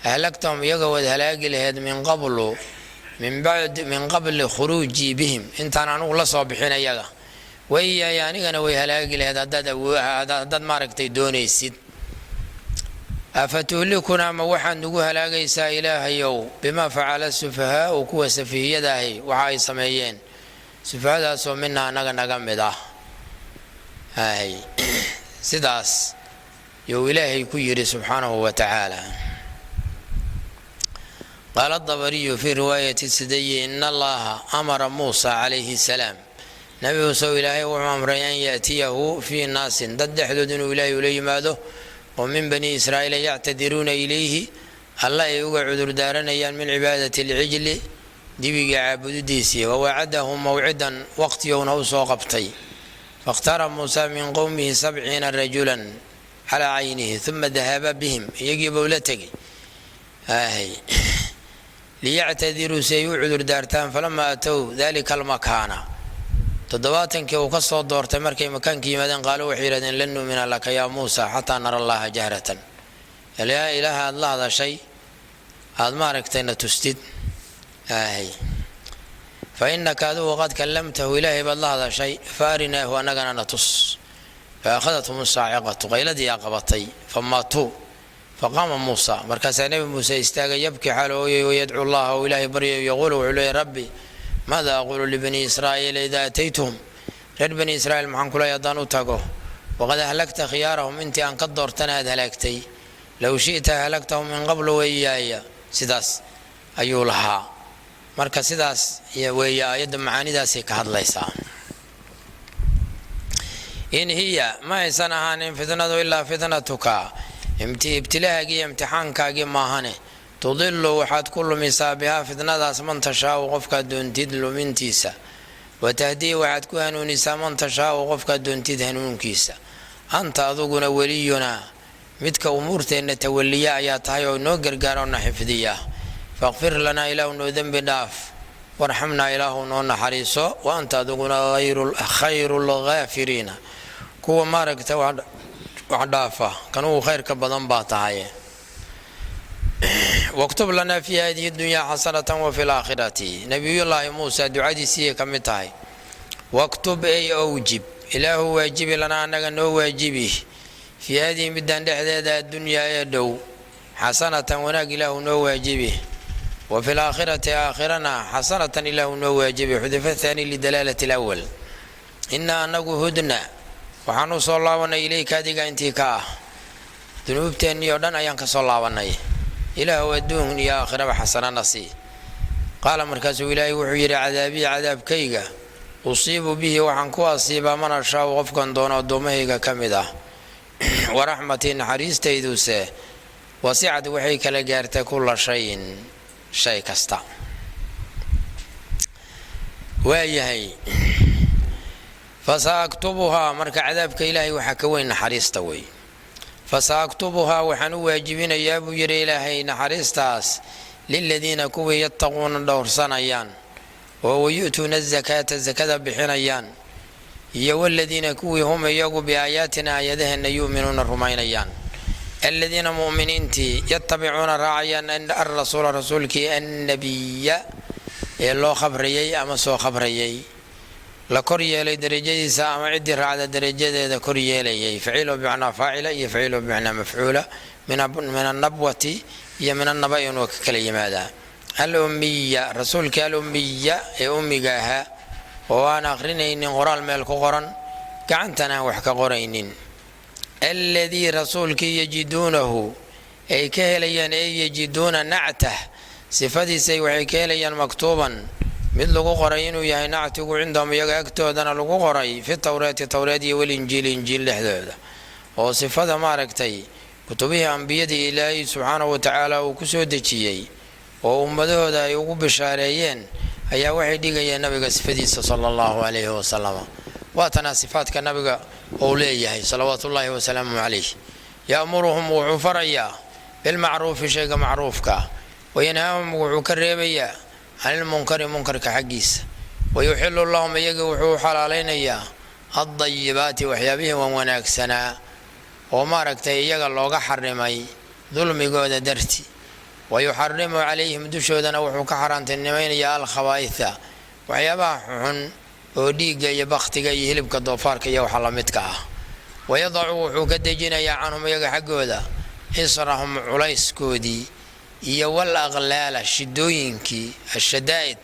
ahlagtahum iyaga waad halaagi laheyd min qabli khuruujii bihim intaan anugu la soo bixin iyaga wayay anigana way halaagi laheyd haddaad maaragtay doonaysid. afatuhlikunaa ma waxaad nugu halaagaysaa ilaahayow bimaa facala sufahaau kuwa safihiyada ahi waxa ay sameeyeen sufahadaasoo mina anaga naga mid ah. sidaas yuu ilaahay ku yidhi subxaanahu watacaala. qaala dabariyu fii riwaayati sidayi ina allaha amara muusa calayhi salaam nebi muuse ilaahay wuxuu amray an yaatiyahu fii naasin dad dhexdood inuu ilaahay ula yimaado oo min bani israa'iila yactadiruuna ilayhi alla ay uga cudurdaaranayaan min cibaadati alcijli dibiga caabudidiisii. wawacadahum mawcidan waqtiyowna u soo qabtay. fakhtara muusa min qowmihi 70 rajulan calaa caynihi uma dahaba bihim iyagiiba ula tegay liyactadiruu si ay u cudurdaartaan. falamaa atow dalika almakaana 70kii uu ka soo doortay markay makaanka yimaadeen qaaluu waxay yidhahdeen lan nu'mina laka yaa muusa xataa nara allaha jahratan. ilaaha aad la hadashay aad maaragtayna tustid fa innaka adugu qad kallamtahu ilaahay baad la hadashay faarinaahu annagana na tus. faakhadathm saaciqatu qayladii aa qabatay famaatuu faqaama muusa markaasaa nebi muuse istaagay yabkii xaal ooyay wayadcu llaha oo ilaahay baryayo yaquulu wuxuu leeyahy rabbi maada aquulu libani israa'iila idaa ataytuhum reer bani israa'iil maxaan kuley haddaan u tago waqad ahlagta khiyaarahum intii aan ka doortana aad halaagtay low shi'ta ahlagtahum min qablu weeyaaya. sidaas ayuu lahaa. marka sidaas weeye aayadda macaanidaasay ka hadlaysaa. in hiya ma aysan ahaanin fitnadu ilaa fitnatuka ibtilaagii imtixaankaagii maahane tudilu waxaad ku lumisaa bihaa fitnadaas man tashaau qofkaad doontid lumintiisa watahdii waxaad ku hanuunisaa man tashaau qofkaad doontid hanuunkiisa anta aduguna weliyunaa midka umuurteenna tawaliya ayaa tahay oo noo gargaarona xifdiya faqfir lanaa ilaahu noo dembi dhaaf warxamnaa ilaahu noo naxariiso wa anta aduguna khayru lghaafiriina kuwa maaragta wax dhaafa kanugu khayrka badan baa tahay واكتب لنا في هذه الدنيا حسنة وفي الآخرة نبي الله موسى دعادي سيه كمتاي واكتب أي أوجب إله واجب لنا أنك نو واجبه في هذه مدان دحدة الدنيا يدو حسنة وناك إله نو واجبه وفي الآخرة آخرنا حسنة إله نو واجبه حذف الثاني لدلالة الأول إنا أنك هدنا وحنو صلى الله إليك هذه انتكاه ذنوب تاني ودن أيانك صلى الله عليه إله ودون يا آخر حسنا نصي قال مركز إلهي وحير عذابي عذاب كيغا أصيب به وحنكو أصيب من أشاء وفقا دون دومهيغا كمدا ورحمة حريس تيدوسه وسعد وحيك لقارت كل شيء كستا ويهي فسأكتبها مرك عذاب كإلهي وحكوين حريس توي فسأكتبها وحنو واجبين يا أبو يري إلهي نحرستاس للذين كوي يتقون الدور صنيان ويؤتون الزكاة بحنيان والذين كوي هم يقوا بآياتنا يدهن يؤمنون الرمينيان الذين مؤمنين يتبعون راعيا أن الرسول رسولك النبي الله خبريي أما سو خبريي لكوريا لي درجة سام عدي رعد درجة ذا كوريا لي يفعله بمعنى فاعل يفعله بمعنى مفعولة من النبوة هي من النبأ وكلمة هذا الأمية رسولك الأمية أمي جاها وأنا آخرين غرال ملك غران كعنتنا وحك غرين الذي رسولك يجدونه أي كهليا أي يجدون نعته صفتي سيوحي كهليا مكتوبا mid lagu qoray inuu yahay nactigu cindahum iyaga agtoodana lagu qoray fi tawraati walinjiil injiil dhexdooda oo sifada maaragtay kutubihii ambiyadii ilaahay subxaanahu watacaala uu ku soo dejiyey oo ummadahooda ay ugu bishaareeyeen ayaa waxay dhigayeen nabiga sifadiisa sala allahu calayhi wasalam waatana sifaadka nabiga uu leeyahay salawaatullaahi wasalaamu calayh ya'muruhum wuxuu farayaa bilmacruufi shayga macruufka wayanhaahum wuxuu ka reebayaa عن المنكر منكر كحقيس ويحل اللهم يجوا حلالين يا الطيبات وحيابه وناكسنا وما ركت يجا لوغا حرمي ظلم جود درتي ويحرم عليهم دشودنا وحوك حرانت النمين يا الخبائث وحيابهن وديق يبختك يهلب كدوفارك يا وحلمتك ويضع وحوك دجنا يا عنهم يجا حقودا إصرهم عليس كودي iyo wal aqlaala shidooyinkii ashadaa'id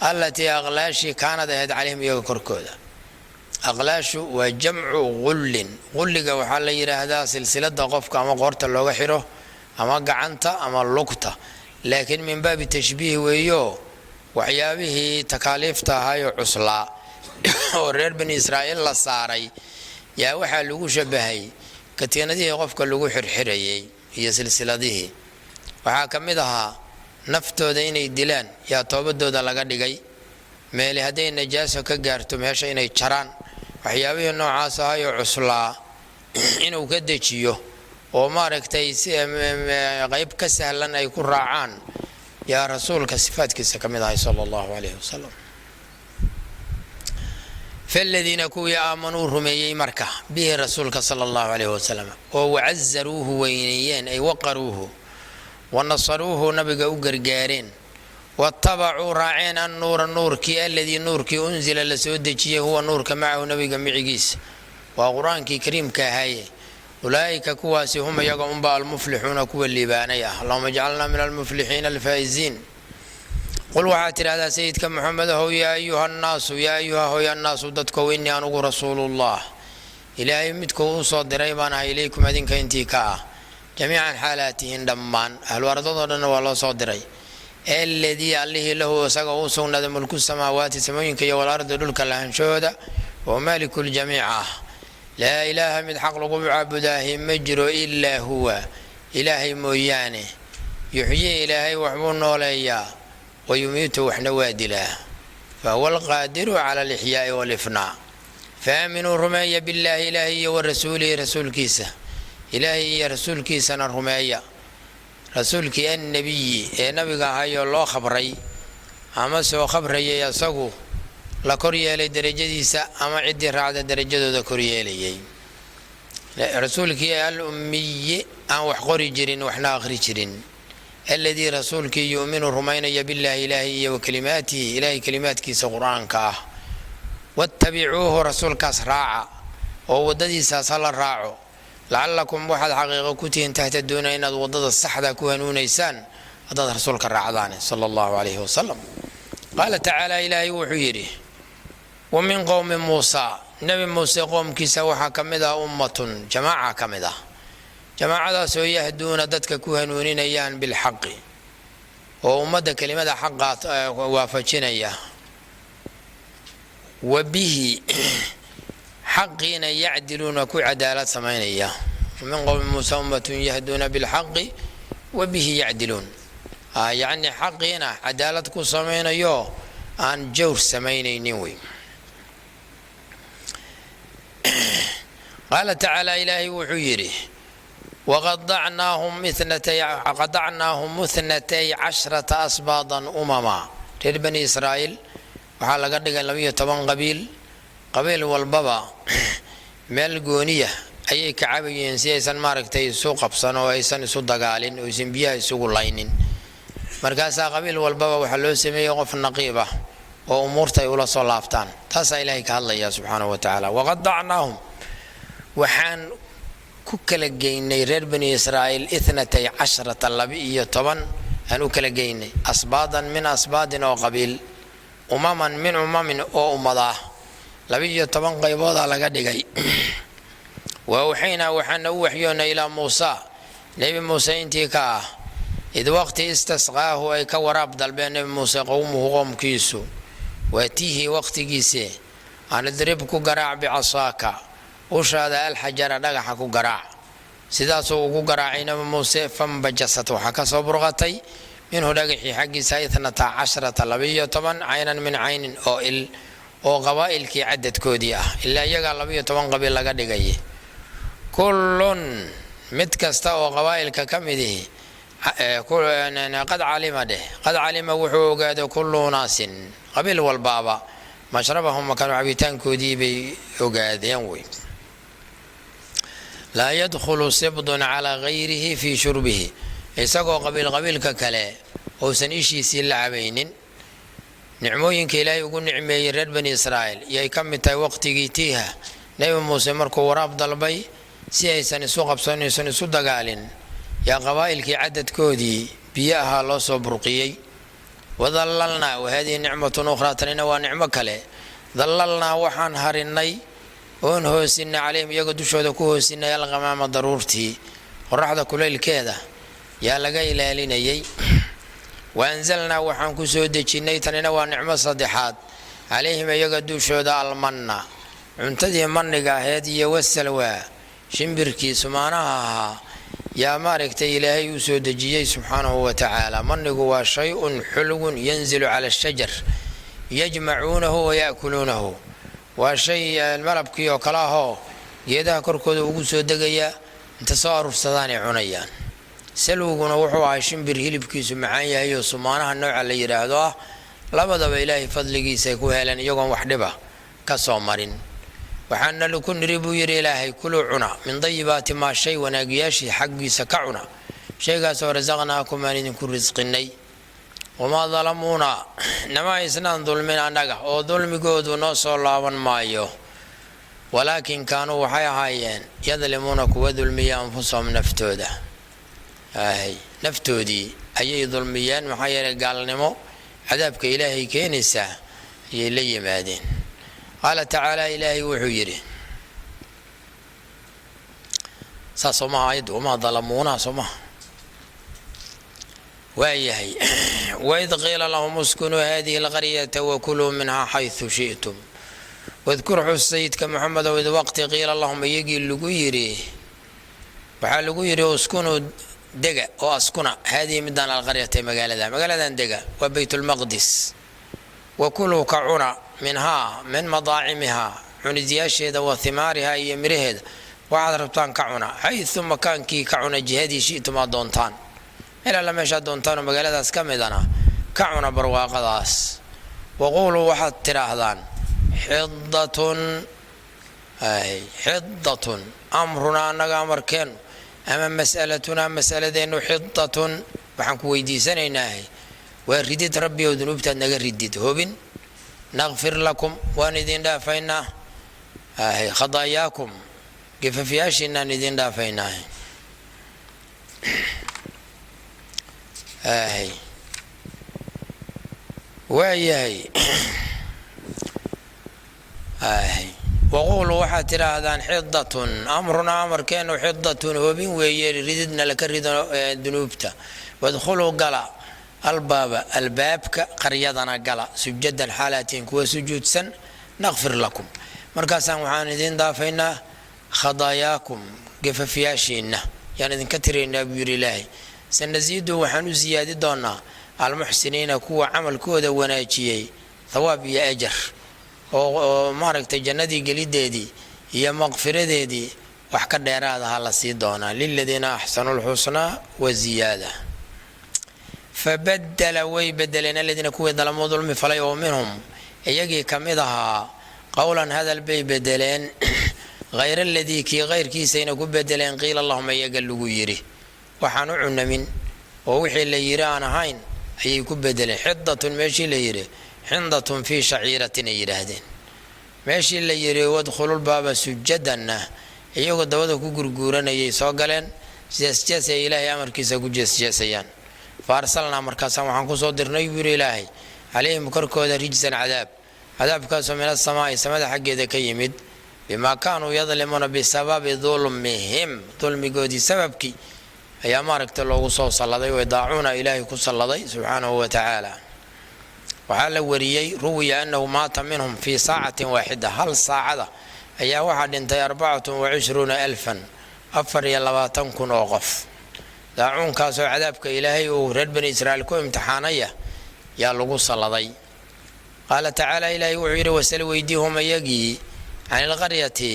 allati aqlaashi kaanad ahayd calayhim iyaga korkooda aqlaashu waa jamcu qulliga waxaa la yidhaahdaa silsilada qofka ama qoorta looga xiro ama gacanta ama lugta laakiin min baabi tashbiih weeyo waxyaabihii takaaliifta ahaayoo cuslaa oo reer bani israa'iil la saaray yaa waxaa lagu shabahay katiinadihii qofka lagu xirxirayay iyo silsiladihii waxaa ka mid ahaa naftooda inay dilaan yaa toobadooda laga dhigay meeli hadday najaaso ka gaarto meesha inay jaraan waxyaabihii noocaas ahayoo cuslaa inuu ka dejiyo oo maaragtay si qayb ka sahlan ay ku raacaan yaa rasuulka sifaadkiisa ka mid ahay sala allahu calayhi wasalam فالذين كوي آمنوا رميي مركه به رسولك صلى الله عليه وسلم وعزروه وينيين أي وقروه ونصروه نبي وقرقارين واتبعوا راعين النور كي الذي نور كي أنزل لسودكي هو نور كمعه نبي معجيس وقرآن كي كريم كهاي أولئك كواسي هم يقوم المفلحون كوا اللي بانيه اللهم اجعلنا من المفلحين الفائزين قل وحاتر هذا سيدك محمد هو يا أيها الناس يا الناس ودتكو إني أنا رسول الله إلهي متكو صدر أيضا إليكم أذنك انتكاء جميعا حالاتهن دمان أهل وردنا والله صدري الذي عليه له سقوا سنة ملك السماوات سموينك والأرض دلك لهن شهدا ومالك الجميع laa ilaaha mid xaq lagu caabudaahi ma jiro ilaa huwa ilaahay mooyaane yuxyii ilaahay waxbuu nooleeyaa wayumiitu waxna waa dilaa fahuwa alqaadiru cala alixyaa'i walifnaa faaminuu rumeeya billaahi ilaahay iyo warasuulihi rasuulkiisa ilaahay iyo rasuulkiisana rumeeya rasuulkii annabiyi ee nabiga ahayoo loo khabray ama soo khabrayay asagu la kor yeelay darajadiisa ama ciddii raacda darajadooda kor yeelayay rasuulkii al ummiyi aan wax qori jirin waxna akhri jirin alladii rasuulkii yu'minu rumaynaya billaahi ilaahay iyo wakalimaatihi ilaahay kalimaadkiisa qur-aanka ah wattabicuuhu rasuulkaas raaca oo waddadiisaas hala raaco lacallakum waxaad xaqiiqo ku tihiin tahtaduuna inaad waddada saxda ku hanuunaysaan haddaad rasuulka raacdaane sala allahu calayhi wasalam qaala tacaala ilaahay wuxuu yidhi wa min qowmi muusaa nebi muuse qoomkiisa waxaa ka mid ah ummatun jamaaca ka mid ah jamaacadaasoo yahduuna dadka ku hanuuninayaan bilxaqi oo ummadda kelimada xaqaa waafajinaya wa bihi xaqiina yacdiluuna ku cadaalad samaynaya min qowmi muusa ummatun yahduuna bilxaqi wa bihi yacdiluun yacni xaqiina cadaalad ku samaynayo aan jawr samaynaynin wey qaala tacaala ilaahay wuxuu yidhi waqadacnaahum ithnatay cashrata asbaadan umama reer bani israa'iil waxaa laga dhigay 12 qabiil qabiil walbaba meel gooniya ayay ka cabayeen si aysan maaragtay isu qabsan oo aysan isu dagaalin oo aysan biyaha isugu laynin markaasaa qabiil walbaba waxaa loo sameeyey qof naqiib ah oo umuurta ay ula soo laabtaan taasaa ilaahay ka hadlaya subxaanahu wa tacaala waqadacnaahum waxaan ku kala geynay reer bani israa'iil 12 aan u kala geynay asbaadan min asbaadin oo qabiil umaman min umamin oo ummadah 12 qaybooda laga dhigay وأوحينا وحنا وحيونا إلى موسى نبي موسى انتي كاه إذ وقت استسقاه أي كوراب دلبين نبي موسى قومه قوم كيسو واتيه وقت كيسي أن اضربكو قراع بعصاك وشاد الحجر دقحكو قراع سيداسو كو قراعي نبي موسى فانبجست وحكا صبرغتي منه دقحي حقي سايثنة 10 لبية طبعا عينا من عين أو إل أو قبائل كي عدد كودية إلا يقال لبية طبعا قبيل لقد دقيه كل متكستا وقبائل ككمده قد علم وحو قاد كل ناس قبيل والبابا مشربهم كانوا عبيتان كودي بيقاد ينوي لا يدخل سبض على غيره في شربه يسقوا قبيل ككلا او سنيشي سيل عبين نعموين كلا يقول نعمي رد بني اسرائيل يا كم تاي وقت جيتيها نبي موسى مركو وراب ضلبي si aysan isu qabsanaysan isu dagaalin yaa qabaa'ilkii cadadkoodii biyaha loo soo burqiyay wadallalna wahadii nicmatun ukhra tanina waa nicmo kale dallalna waxaan harinay oon hoosinay calayhim iyaga dushooda ku hoosinay alqamaama daruurtii qoraxda kulaylkeeda yaa laga ilaalinayay waanzalna waxaan ku soo dejinay tanina waa nicmo saddexaad calayhim iyaga dushooda almanna cuntadii manniga ahayd iyo wasalwa shimbirkii sumaanaha ahaa yaa maaragtay ilaahay u soo dejiyey subxaanahu wa tacaala manigu waa shay-un xulgun yanzilu cala ashajar yajmacuunahu wayaakuluunahu waa shay malabkii oo kale ahoo geedaha korkooda ugu soo degaya inta soo aruursadaan ay cunayaan salwiguna wuxuu ahay shimbir hilibkiisu macaan yahay oo sumaanaha nooca la yidhaahdo ah labadaba ilaahay fadligiisa ay ku heleen iyagoon wax dhiba ka soo marin waxaana laku niri buu yidhi ilaahay kuluu cuna min dayibaati maa shay wanaagiyaashii xaggiisa ka cuna shaygaasoo rasaqnaakum aan idinku risqinay wamaa dalamuuna nama aysnaan dulmin annaga oo dulmigoodu noo soo laaban maayo walaakin kaanuu waxay ahaayeen yadlimuuna kuwa dulmiya anfusahum naftooda naftoodii ayay dulmiyeen maxaa yeelay gaalnimo cadaabka ilaahay keenaysaa ayay la yimaadeen قال تعالى إلهي وحيره ساسوما عيد وما ظلمونا سوما وإيهي وإذ قيل لهم اسكنوا هذه القرية وكلوا منها حيث شئتم wadkur xus sayidka maxamedow id waqti qiila lahum iyagii lagu yidhi waxaa lagu yidhi uskunuu dega oo askuna haadihi midaan alqaryatay magaaladan dega waa baytulmaqdis wakuluu ka cuna minhaa min madaacimihaa cunidiyaasheeda wa himaarihaa iyo miraheeda waxaad rabtaan ka cuna xayu makaankii ka cuna jihadii shi'tum aad doontaan meel alla meeshaad doontaanoo magaaladaas ka midana ka cuna barwaaqadaas waquuluu waxaad tidhaahdaan xidatun amrunaa annaga amarkeennu ama mas'alatunaa mas'aladeennu xidatun waxaan ku weydiisanaynaah waa ridid rabbi oo dunuubtaad naga ridid hobin naqfir lakum waan idin dhaafaynaa khadaayaakum gefafyaashiinaan idin dhaafaynaa waayahay waquuluu waxaad tidhaahdaan xidatun amrunaa amarkeennu xidatun hobin weeye rididna laka rido dunuubta wadkhuluu gala albaaba albaabka qaryadana gala sujadan xaalaatiin kuwa sujuudsan naqfir lakum markaasaan waxaan idin dhaafaynaa khadaayaakum gefafyaashiinna yaan idinka tiraynaa buu yidhi ilaahay sanasiidu waxaan u siyaadi doonaa almuxsiniina kuwa camalkooda wanaajiyey thawaab iyo ajar oo maaragtay jannadii gelideedii iyo maqfiradeedii wax ka dheeraada ha la sii doonaa liladiina axsanu lxusnaa wa ziyaada fabadala way bedeleen aladiina kuwii dalamuu dulmi falay oo minhum iyagii ka mid ahaa qowlan hadal bay bedeleen hayra aladii kii kayrkiisayna ku bedeleen qiila allahuma iyaga lagu yidhi waxaan u cunamin oo wixii la yidhi aan ahayn ayay ku bedeleen xidatun meeshii la yidhi xindatun fii shaciiratin ay yidhaahdeen meeshii la yidhi wadkhululbaaba sujadanna iyagoo dabada ku gurguuranayay soo galeen jeesjeesay ilaahay amarkiisa ku jeesjeesayaan faarsalnaa markaasaan waxaan kusoo dirnay buu yidhi ilaahay calayhim korkooda rijsan cadaabkaasoo min asamaa'i samada xaggeeda ka yimid bimaa kaanuu yadlimuuna bisababi dulmihim dulmigoodii sababkii ayaa maaragta loogu soo salladay way daacuuna ilaahay ku salladay subxaanahu wa tacaala waxaa la wariyey ruwiya annahu maata minhum fii saacatin waaxida hal saacada ayaa waxaa dhintay 24,000 24,000 oo qof daacuunkaasoo cadaabka ilaahay uu reer bani israa'iil ku imtixaanaya yaa lagu salladay qaala tacaala ilaahay wuxuu yidhi wasal weydiihum iyagii can ilqaryati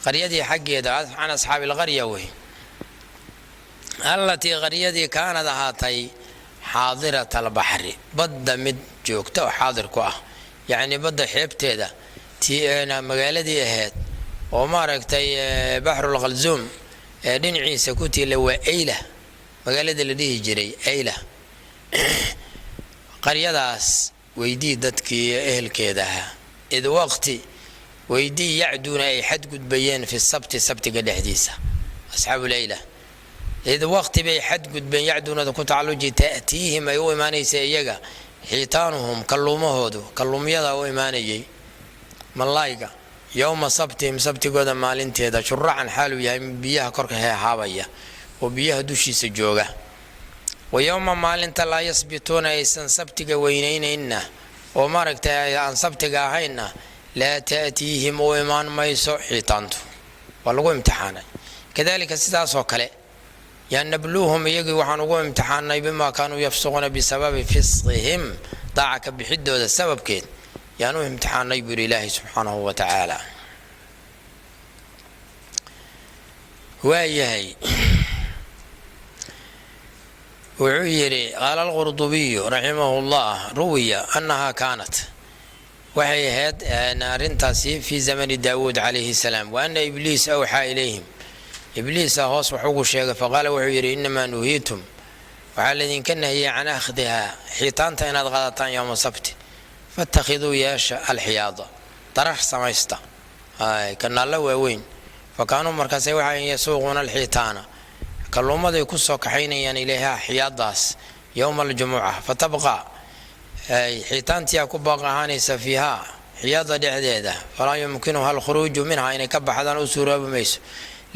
qaryadii xaggeeda can asxaabi ilqarya wey allatii qaryadii kaanad ahaatay xaadirat albaxri badda mid joogta oo xaadir ku ah yacnii badda xeebteeda tiina magaaladii ahayd oo maaragtay baxrulqalzuum ee dhinaciisa ku tiila waa ayla magaalada la dhihi jiray ayla qaryadaas weydii dadkii ehelkeeda ahaa id waqti weydii yacduuna ay xadgudbayeen fi sabti sabtiga dhexdiisa asxaabu layla id waqti bay xadgudbeen yacduunada ku tacalluji ta'tiihim ay u imaanaysa iyaga xiitaanuhum kalluumahoodu kalluumyada u imaanayay mallayga yowma sabtihim sabtigooda maalinteeda shuracan xaaluu yahay biyaha korka heehaabaya oo biyaha dushiisa jooga wa yowma maalinta laa yasbituuna aysan sabtiga weynaynayna oo maaragtay aan sabtiga ahayna laa ta'tiihim u imaan mayso xiitaantu waa lagu imtixaanay kadalika sidaasoo kale yaa nabluuhum iyagii waxaan ugu imtixaanay bimaa kaanuu yafsuquuna bisababi fisqihim daaca ka bixidooda sababkeed yaan u imtixaanay buu yidhi ilaahay subxaanahu wa tacaala waayahay wuxuu yidhi qaala alqurdubiyu raximahu llah ruwiya annahaa kaanat waxay ahayd arrintaasi fii zamani daawuud calayhi salaam wa ana ibliis awxaa ilayhim ibliisa hoos wax ugu sheegay faqaala wuxuu yidhi inamaa nuhiitum waxaa laydinka nahiyey can akhdihaa xiitaanta inaad qaadataan yowma sabti fatakhiduu yeesha alxiyaada darar samaysta kanaallo waaweyn fakaanuu markaasay waxay yasuuquuna alxiitaana kalluumaday ku soo kaxaynayaan ilayhaa xiyaadaas yowma aljumuca fatabqa xiitaantiyaa ku baaq ahaanaysa fiihaa xiyaada dhexdeeda falaa yumkinuha alkhuruuju minhaa inay ka baxdaan u suuroobi mayso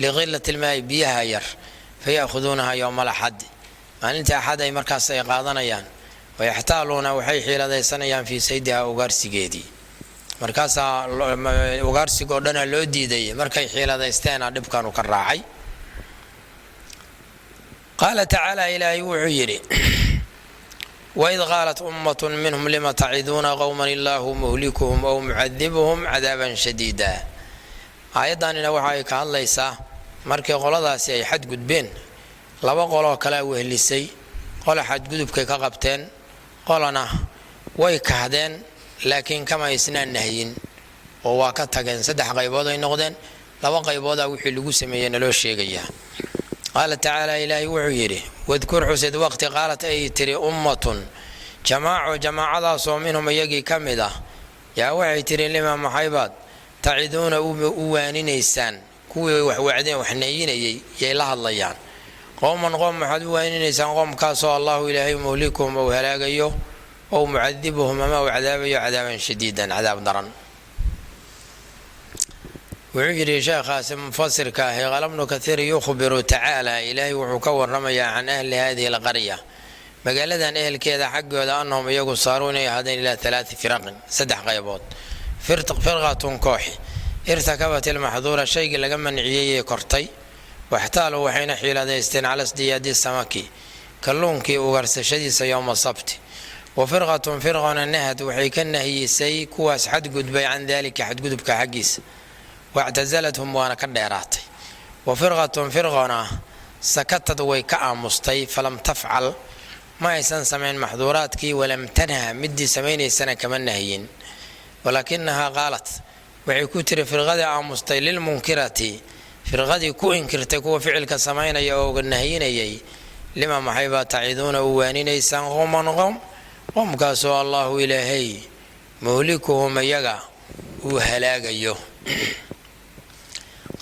liqilati ilmaa'i biyaha yar faya'khuduunaha yowma alaxadi maalintii axad ay markaas ay qaadanayaan wayaxtaaluuna waxay xiiladaysanayaan fii saydihaa ugaarsigeedii markaasaa ugaarsigoo dhana loo diiday markay xiiladaysteen dhibkan uu ka raacay. qaala tacaala ilaahay wuxuu yidhi waid qaalat ummatun minhum lima taciduuna qowman illaahu muhlikuhum aw mucadibuhum cadaaban shadiida. aayaddanina waxa ay ka hadlaysaa markii qoladaasi ay xadgudbeen laba qoloo kale wehlisay, qola xadgudubkay ka qabteen, qolana way kahdeen laakiin kama isnaan nahyin oo waa ka tageen. saddex qaybood ay noqdeen, laba qaybooda wixii lagu sameeyey naloo sheegayaa. qaala tacaala ilaahay wuxuu yidhi wadkur xusid waqti qaalat ay tiri ummatun jamaaco jamaacadaasoo minhum iyagii ka mid ah yaa waxay tiri lima maxaybaad taciduuna u waaninaysaan kuwii wax wacdeen wax nahiyinayay yay la hadlayaan. qowman qoom maxaad u waaninaysaan qoomkaasoo allahu ilaahay muhlikuhum ou halaagayo ow mucadibuhum ama uu cadaabayo cadaaban shadiidan cadaab daran. wuxuu yidhi sheekhaasi mufasirka ahi qaala ibnu kathiir yukhbiru tacaala ilaahay wuxuu ka warramayaa can ahli hadihi alqarya magaaladan ehelkeeda xaggooda annahum iyagu saaruu inay ahaadeen ilaa 3 firaqin, 3 qaybood. firqatun kooxi irtakabat ilmaxduura shaygii laga manciyey ee kortay, waxtaaluu waxayna xiiladaysteen cala sdiyaadi samaki kalluunkii ugarsashadiisa yowma sabti. wa firqatun firqona nahad waxay ka nahiyisay kuwaas xadgudbay can daalika xadgudubka xaggiisa, wactasalathum waana ka dheeraatay. wa firqatun firqona sakatad way ka aamustay falam tafcal ma aysan samayn maxduuraadkii walam tanha midii samaynaysana kama nahiyin, walaakinahaa qaalat waxay ku tiri firqadii aamustay lilmunkirati firqadii ku inkirtay kuwa ficilka samaynaya oo nahiyinayay lima maxaybaa taciduuna u waaninaysaan qowman qowm qowmkaasoo allahu ilaahay muhlikuhum iyaga uu halaagayo.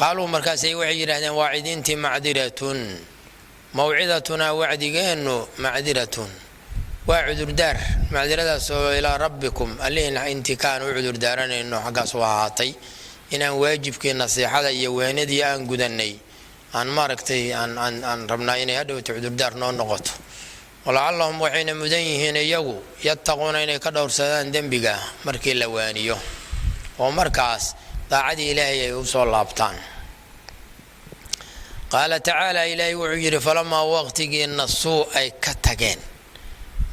qaaluu markaasay waxay yidhaahdeen waacidiintii macdiratun mawcidatunaa wacdigeennu macdiratun waa cudurdaar, macdiradaasoo ilaa rabbikum allihin intii kaan u cudurdaaranayno xaggaas u ahaatay inaan waajibkii nasiixada iyo weenadii aan gudannay aan maaragtay aan rabnaa inay hadhowta cudurdaar noo noqoto. walacallahum waxayna mudan yihiin iyagu yattaquuna inay ka dhowrsadaan dembiga markii la waaniyo oo markaas daacadii ilaahay ay u soo laabtaan. qaala tacaala ilaahay wuxuu yidhi falamaa waqtigii nasuu ay ka tageen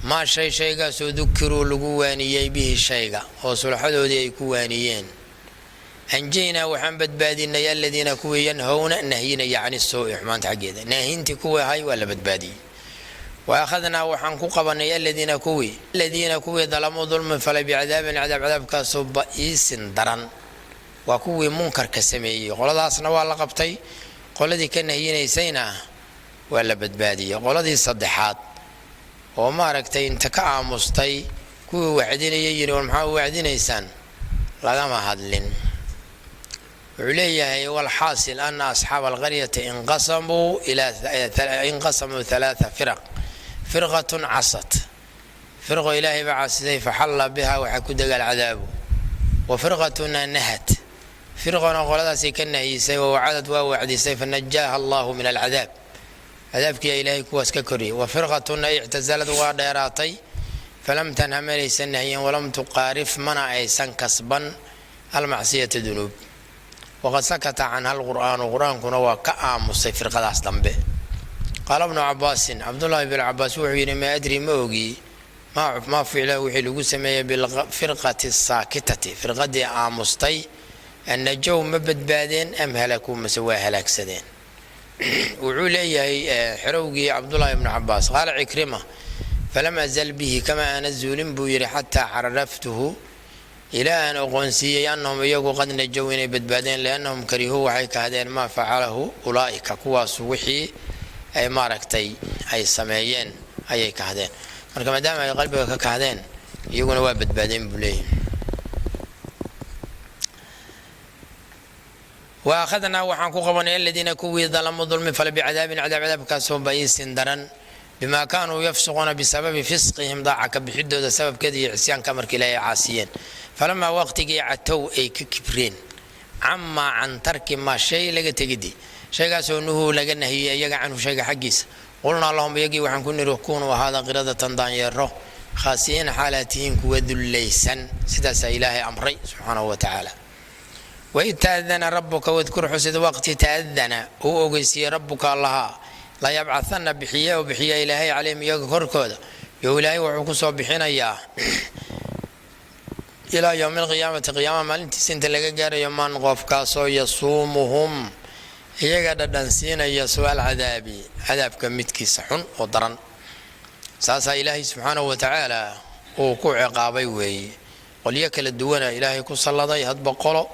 maa shaygaasoo dukiruu lagu waaniyey bihi shayga oo sulxadoodii ay ku waaniyeen, anjaynaa waxaan badbaadinay aladiina kuwii yanhowna nahyinaya can isuu'i xumaanta xaggeeda, naahintii kuwii ahay waa la badbaadiyey. wa akhadnaa waxaan ku qabanay aladiina kuwii dalamuu dulmi falay bicadaabin cadaabkaasoo ba'iisin daran, waa kuwii munkarka sameeyey. qoladaasna waa la qabtay, qoladii ka nahyinaysayna waa la badbaadiyey. qoladii saddexaad oo maaragtay inta ka aamustay kuwii wacdinayay yidhi war maxaa u wacdinaysaan lagama hadlin. wuxuu leeyahay walxaasil ana asxaaba alqaryati inqasamuu 3 firaq. firqatun casat firqo ilaahay baa caasiday faxalla biha waxaa ku dagaal cadaabu. wa firqatuna nahad firqona qoladaasay ka nahyisay wawacadad waa wacdisay fanajaaha allahu min alcadaab cadaabkiiyaa ilaahay kuwaas ka koriyey. wa firqatuna ictasalad waa dheeraatay falam tanha malaysan nahyin walam tuqaarif mana aysan kasban almacsiyata dunuub. waqad sakata canha alqur'aanu qur-aankuna waa ka aamusay firqadaas dambe. qaala ibnu cabaasin cabdullaahi bin cabaas wuxuu yidhi maa adri ma ogi maa ficla wixii lagu sameeyey bilfirqati saakitati firqadii aamustay annajow ma badbaadeen am halakuu mase waa halaagsadeen. wuxuu leeyahay xerowgii cabdullaahi ibnu cabaas qaala cikrima falam azal bihi kama aana zuulin buu yidhi xataa caraftuhu ilaa aan aqoonsiiyey annahum iyagu qad najow inay badbaadeen liannahum karihuu waxay kahdeen maa facalahu ulaa'ika kuwaasu wixii ay maaragtay ay sameeyeen ayay kahdeen. marka maadaama ay qalbiga ka kahdeen iyaguna waa badbaadeen buu leeyahay. wa akhadnaa waxaan ku qabanay aladiina kuwii dalamuu dulmi fala bicadaabin cadaabkaasoo ba'iisin daran bimaa kaanuu yafsuquuna bisababi fisqihim daaca ka bixidooda sababkeeda iyo cisyaanka markii ilaahay caasiyeen. falamaa waqtigii catow ay ka kibreen camaa can tarki maa shay laga tegidi shaygaasoo nuhuu laga nahiyey iyaga canhu shayga xaggiisa qulnaa lahum iyagii waxaan ku niri kuunuu ahaada qiradatan daanyeero خاسئين حالاتهم وذليسا سداس إلهي أمري سبحانه وتعالى وإذ تأذن ربك واذكر حسد وقت تأذن وأغسي ربك الله لا يبعثن بحياء وبحياء إلهي عليهم يذكر كذا يو إلهي وحكسوا بحنا إياه إلى يوم القيامة قيامة ما أنت سنت لقى جار يومان غف كاسو يصومهم هي قد دنسين يسوع العذاب عذاب كمتك سحن وضرن ساسا إلهي سبحانه وتعالى وقوع عقابي وي وليكل الدوانا إلهي كصلى هاد بقولو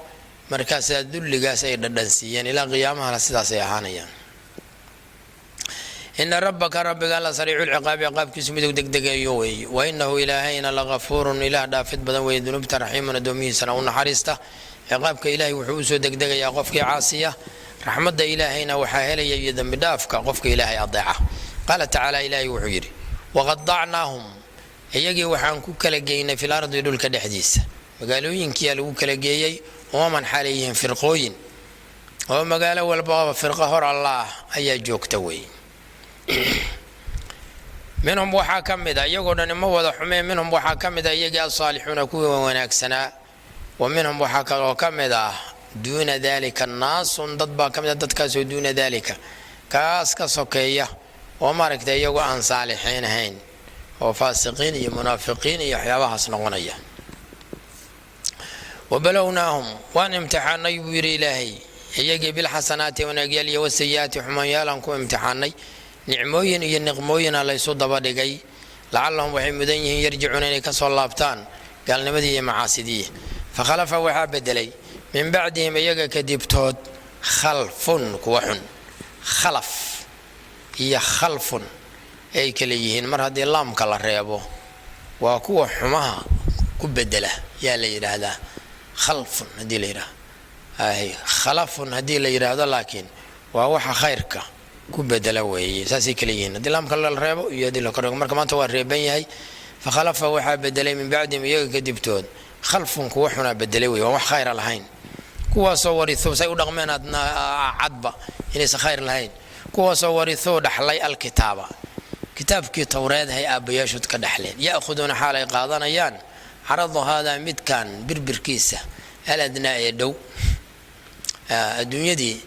مركز الذل قاس دنسيين إلى قيامة على سداسي حانيا إن ربك قال سريع العقاب عقاب كسمي دق يوي وإنه إلهينا لغفور إله دافد بدن ويذنب رحيم دومي سنة حريسته عقابك إلهي وحوسه دق يا قفك عاصية رحمة إلهينا وحاهل يذنب دافك قفك إلهي أضيعه قال تعالى إلهي وحيري وقطعناهم يجي وحان كوكلجينا في الأرض يدل كدحديث وقالوا ينكي لو كلجيي ومن حاليهم فرقوين وما قالوا والبابا فرقة هر الله أي جوكتوي منهم وحاكم إذا يقولون ما وضع حمين منهم وحاكم إذا يجي الصالحون كوي وناكسنا ومنهم وحاكم إذا دون ذلك الناس ضد كم ضد كاسو دون ذلك كاس كسوكية وما ركت يجوا عن صالحين هين وفاسقين يا منافقين يا حياة صنعونية وبلوناهم وان امتحان يبير إلهي يجي بالحسنات ونجيل والسيئات حميالا كو امتحاني نعموين iyo niqmooyin la isoo daba dhigay lacallahum waxay mudan yihiin yarjicuun inay ka soo laabtaan gaalnimadii iyo macaasidii fakhalafa waxa bedelay min bacdihim iyaga kadibtood khalfun kuwa xun khalaf iyo khalfun ay kala yihiin mar haddii laamka la reebo waa kuwa xumaha ku bedela yaa la yiraahdaa khalfun haddii la yiraahdo khalafun haddii la yiraahdo laakiin waa waxa khayrka ku bedela weeye saasi kala yihiin hadii laamka la reebo iyo hadii la koro marka maanta waa reeban yahay fakhalafa waxa bedelay min bacdihim iyaga kadibtood khalfun kuwa xuna bedelay weeye waa wax khayr lahayn kuwaasoo wariثuu say u dhaqmeen cadba inaysan khayr lahayn kuwaasoo wariثuu dhaxlay alkitaaba kitaabkii tawreed hay aabayaashood ka dhaxleen ya'khuduuna xaalay qaadanayaan caradu haadaa midkan birbirkiisa aladnaa ee dhow adduunyadii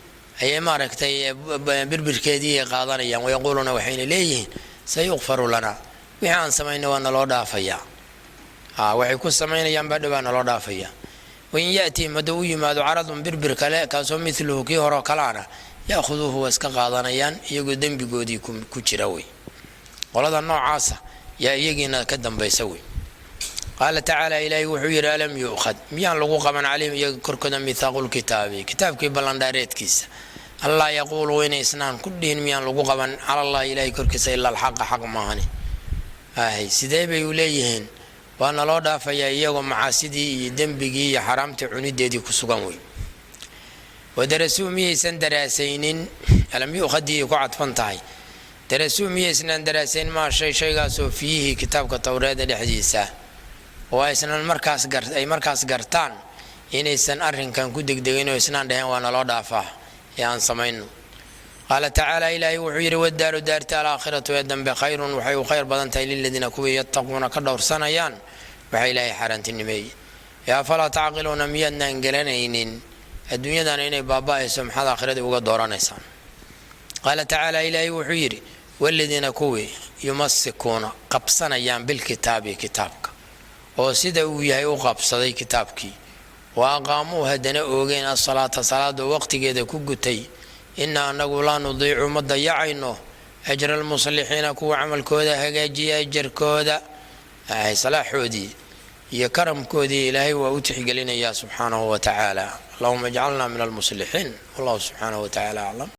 أي ما ركتي بربركدي قاضنا يوم ويقولون وحين ليه سيغفر لنا وحان سمعنا وأن الله دافيا وحيكون سمعنا يوم بعد وأن الله دافيا وإن يأتي مدوي ما عرض بربر كلا كاسو مثله كي هو كلانا يأخذوه واسك قاضنا يان يقدم بجوديكم كشروي ولذا النوع عاصة يجينا كدم بيسوي قال تعالى إلهي وحير ألم يؤخذ ميان لغوق من عليهم يذكر كذا ميثاق الكتاب كتاب كي بلنداريت كيس الله يقول وين إسنان كلهن ميان لغوق من على الله إلهي كركس إلا الحق حق ما هني سيدايب يوليهن وأنا لا دافع يوم معاسدي دنبجي حرامت عنيد يدي كسوغموي ودرسوا ميسن دراسين ألم يؤخذ يقعد فنتاي درسوا ميسن دراسين ما شيء قاسوا فيه كتاب كتوراة الحديثة وإسنان مركز قرتان إن إسنان أرهن كان كودك دقينو إسنان دهن وانا لا دافع يان سمينو قال تعالى إلهي وحير والدار دار الآخرة يدن بخير وحي خير بدنتي للذين كوي يتقون كدور سنيان وحي إلهي حرنت النمي يا فلا تعقلون ميادنا انقلنين الدنيا دانين بابا يسم حد آخرة وقد دوران إسان قال تعالى إلهي وحير والذين كوي يمسكون قبصنا يان بالكتاب كتابك وسيدا وياي وقبصدي كتابكي وأقاموا هدنا أوجين الصلاة صلاة وقت كذا كوجتي إن نقول لا نضيع ما ضيعينه أجر المصلحين كو عمل كودا هجاجي أجر كودا هاي صلاح ودي يا كرم كودي إلهي وأوتح قلنا يا سبحانه وتعالى اللهم اجعلنا من المصلحين والله سبحانه وتعالى أعلم.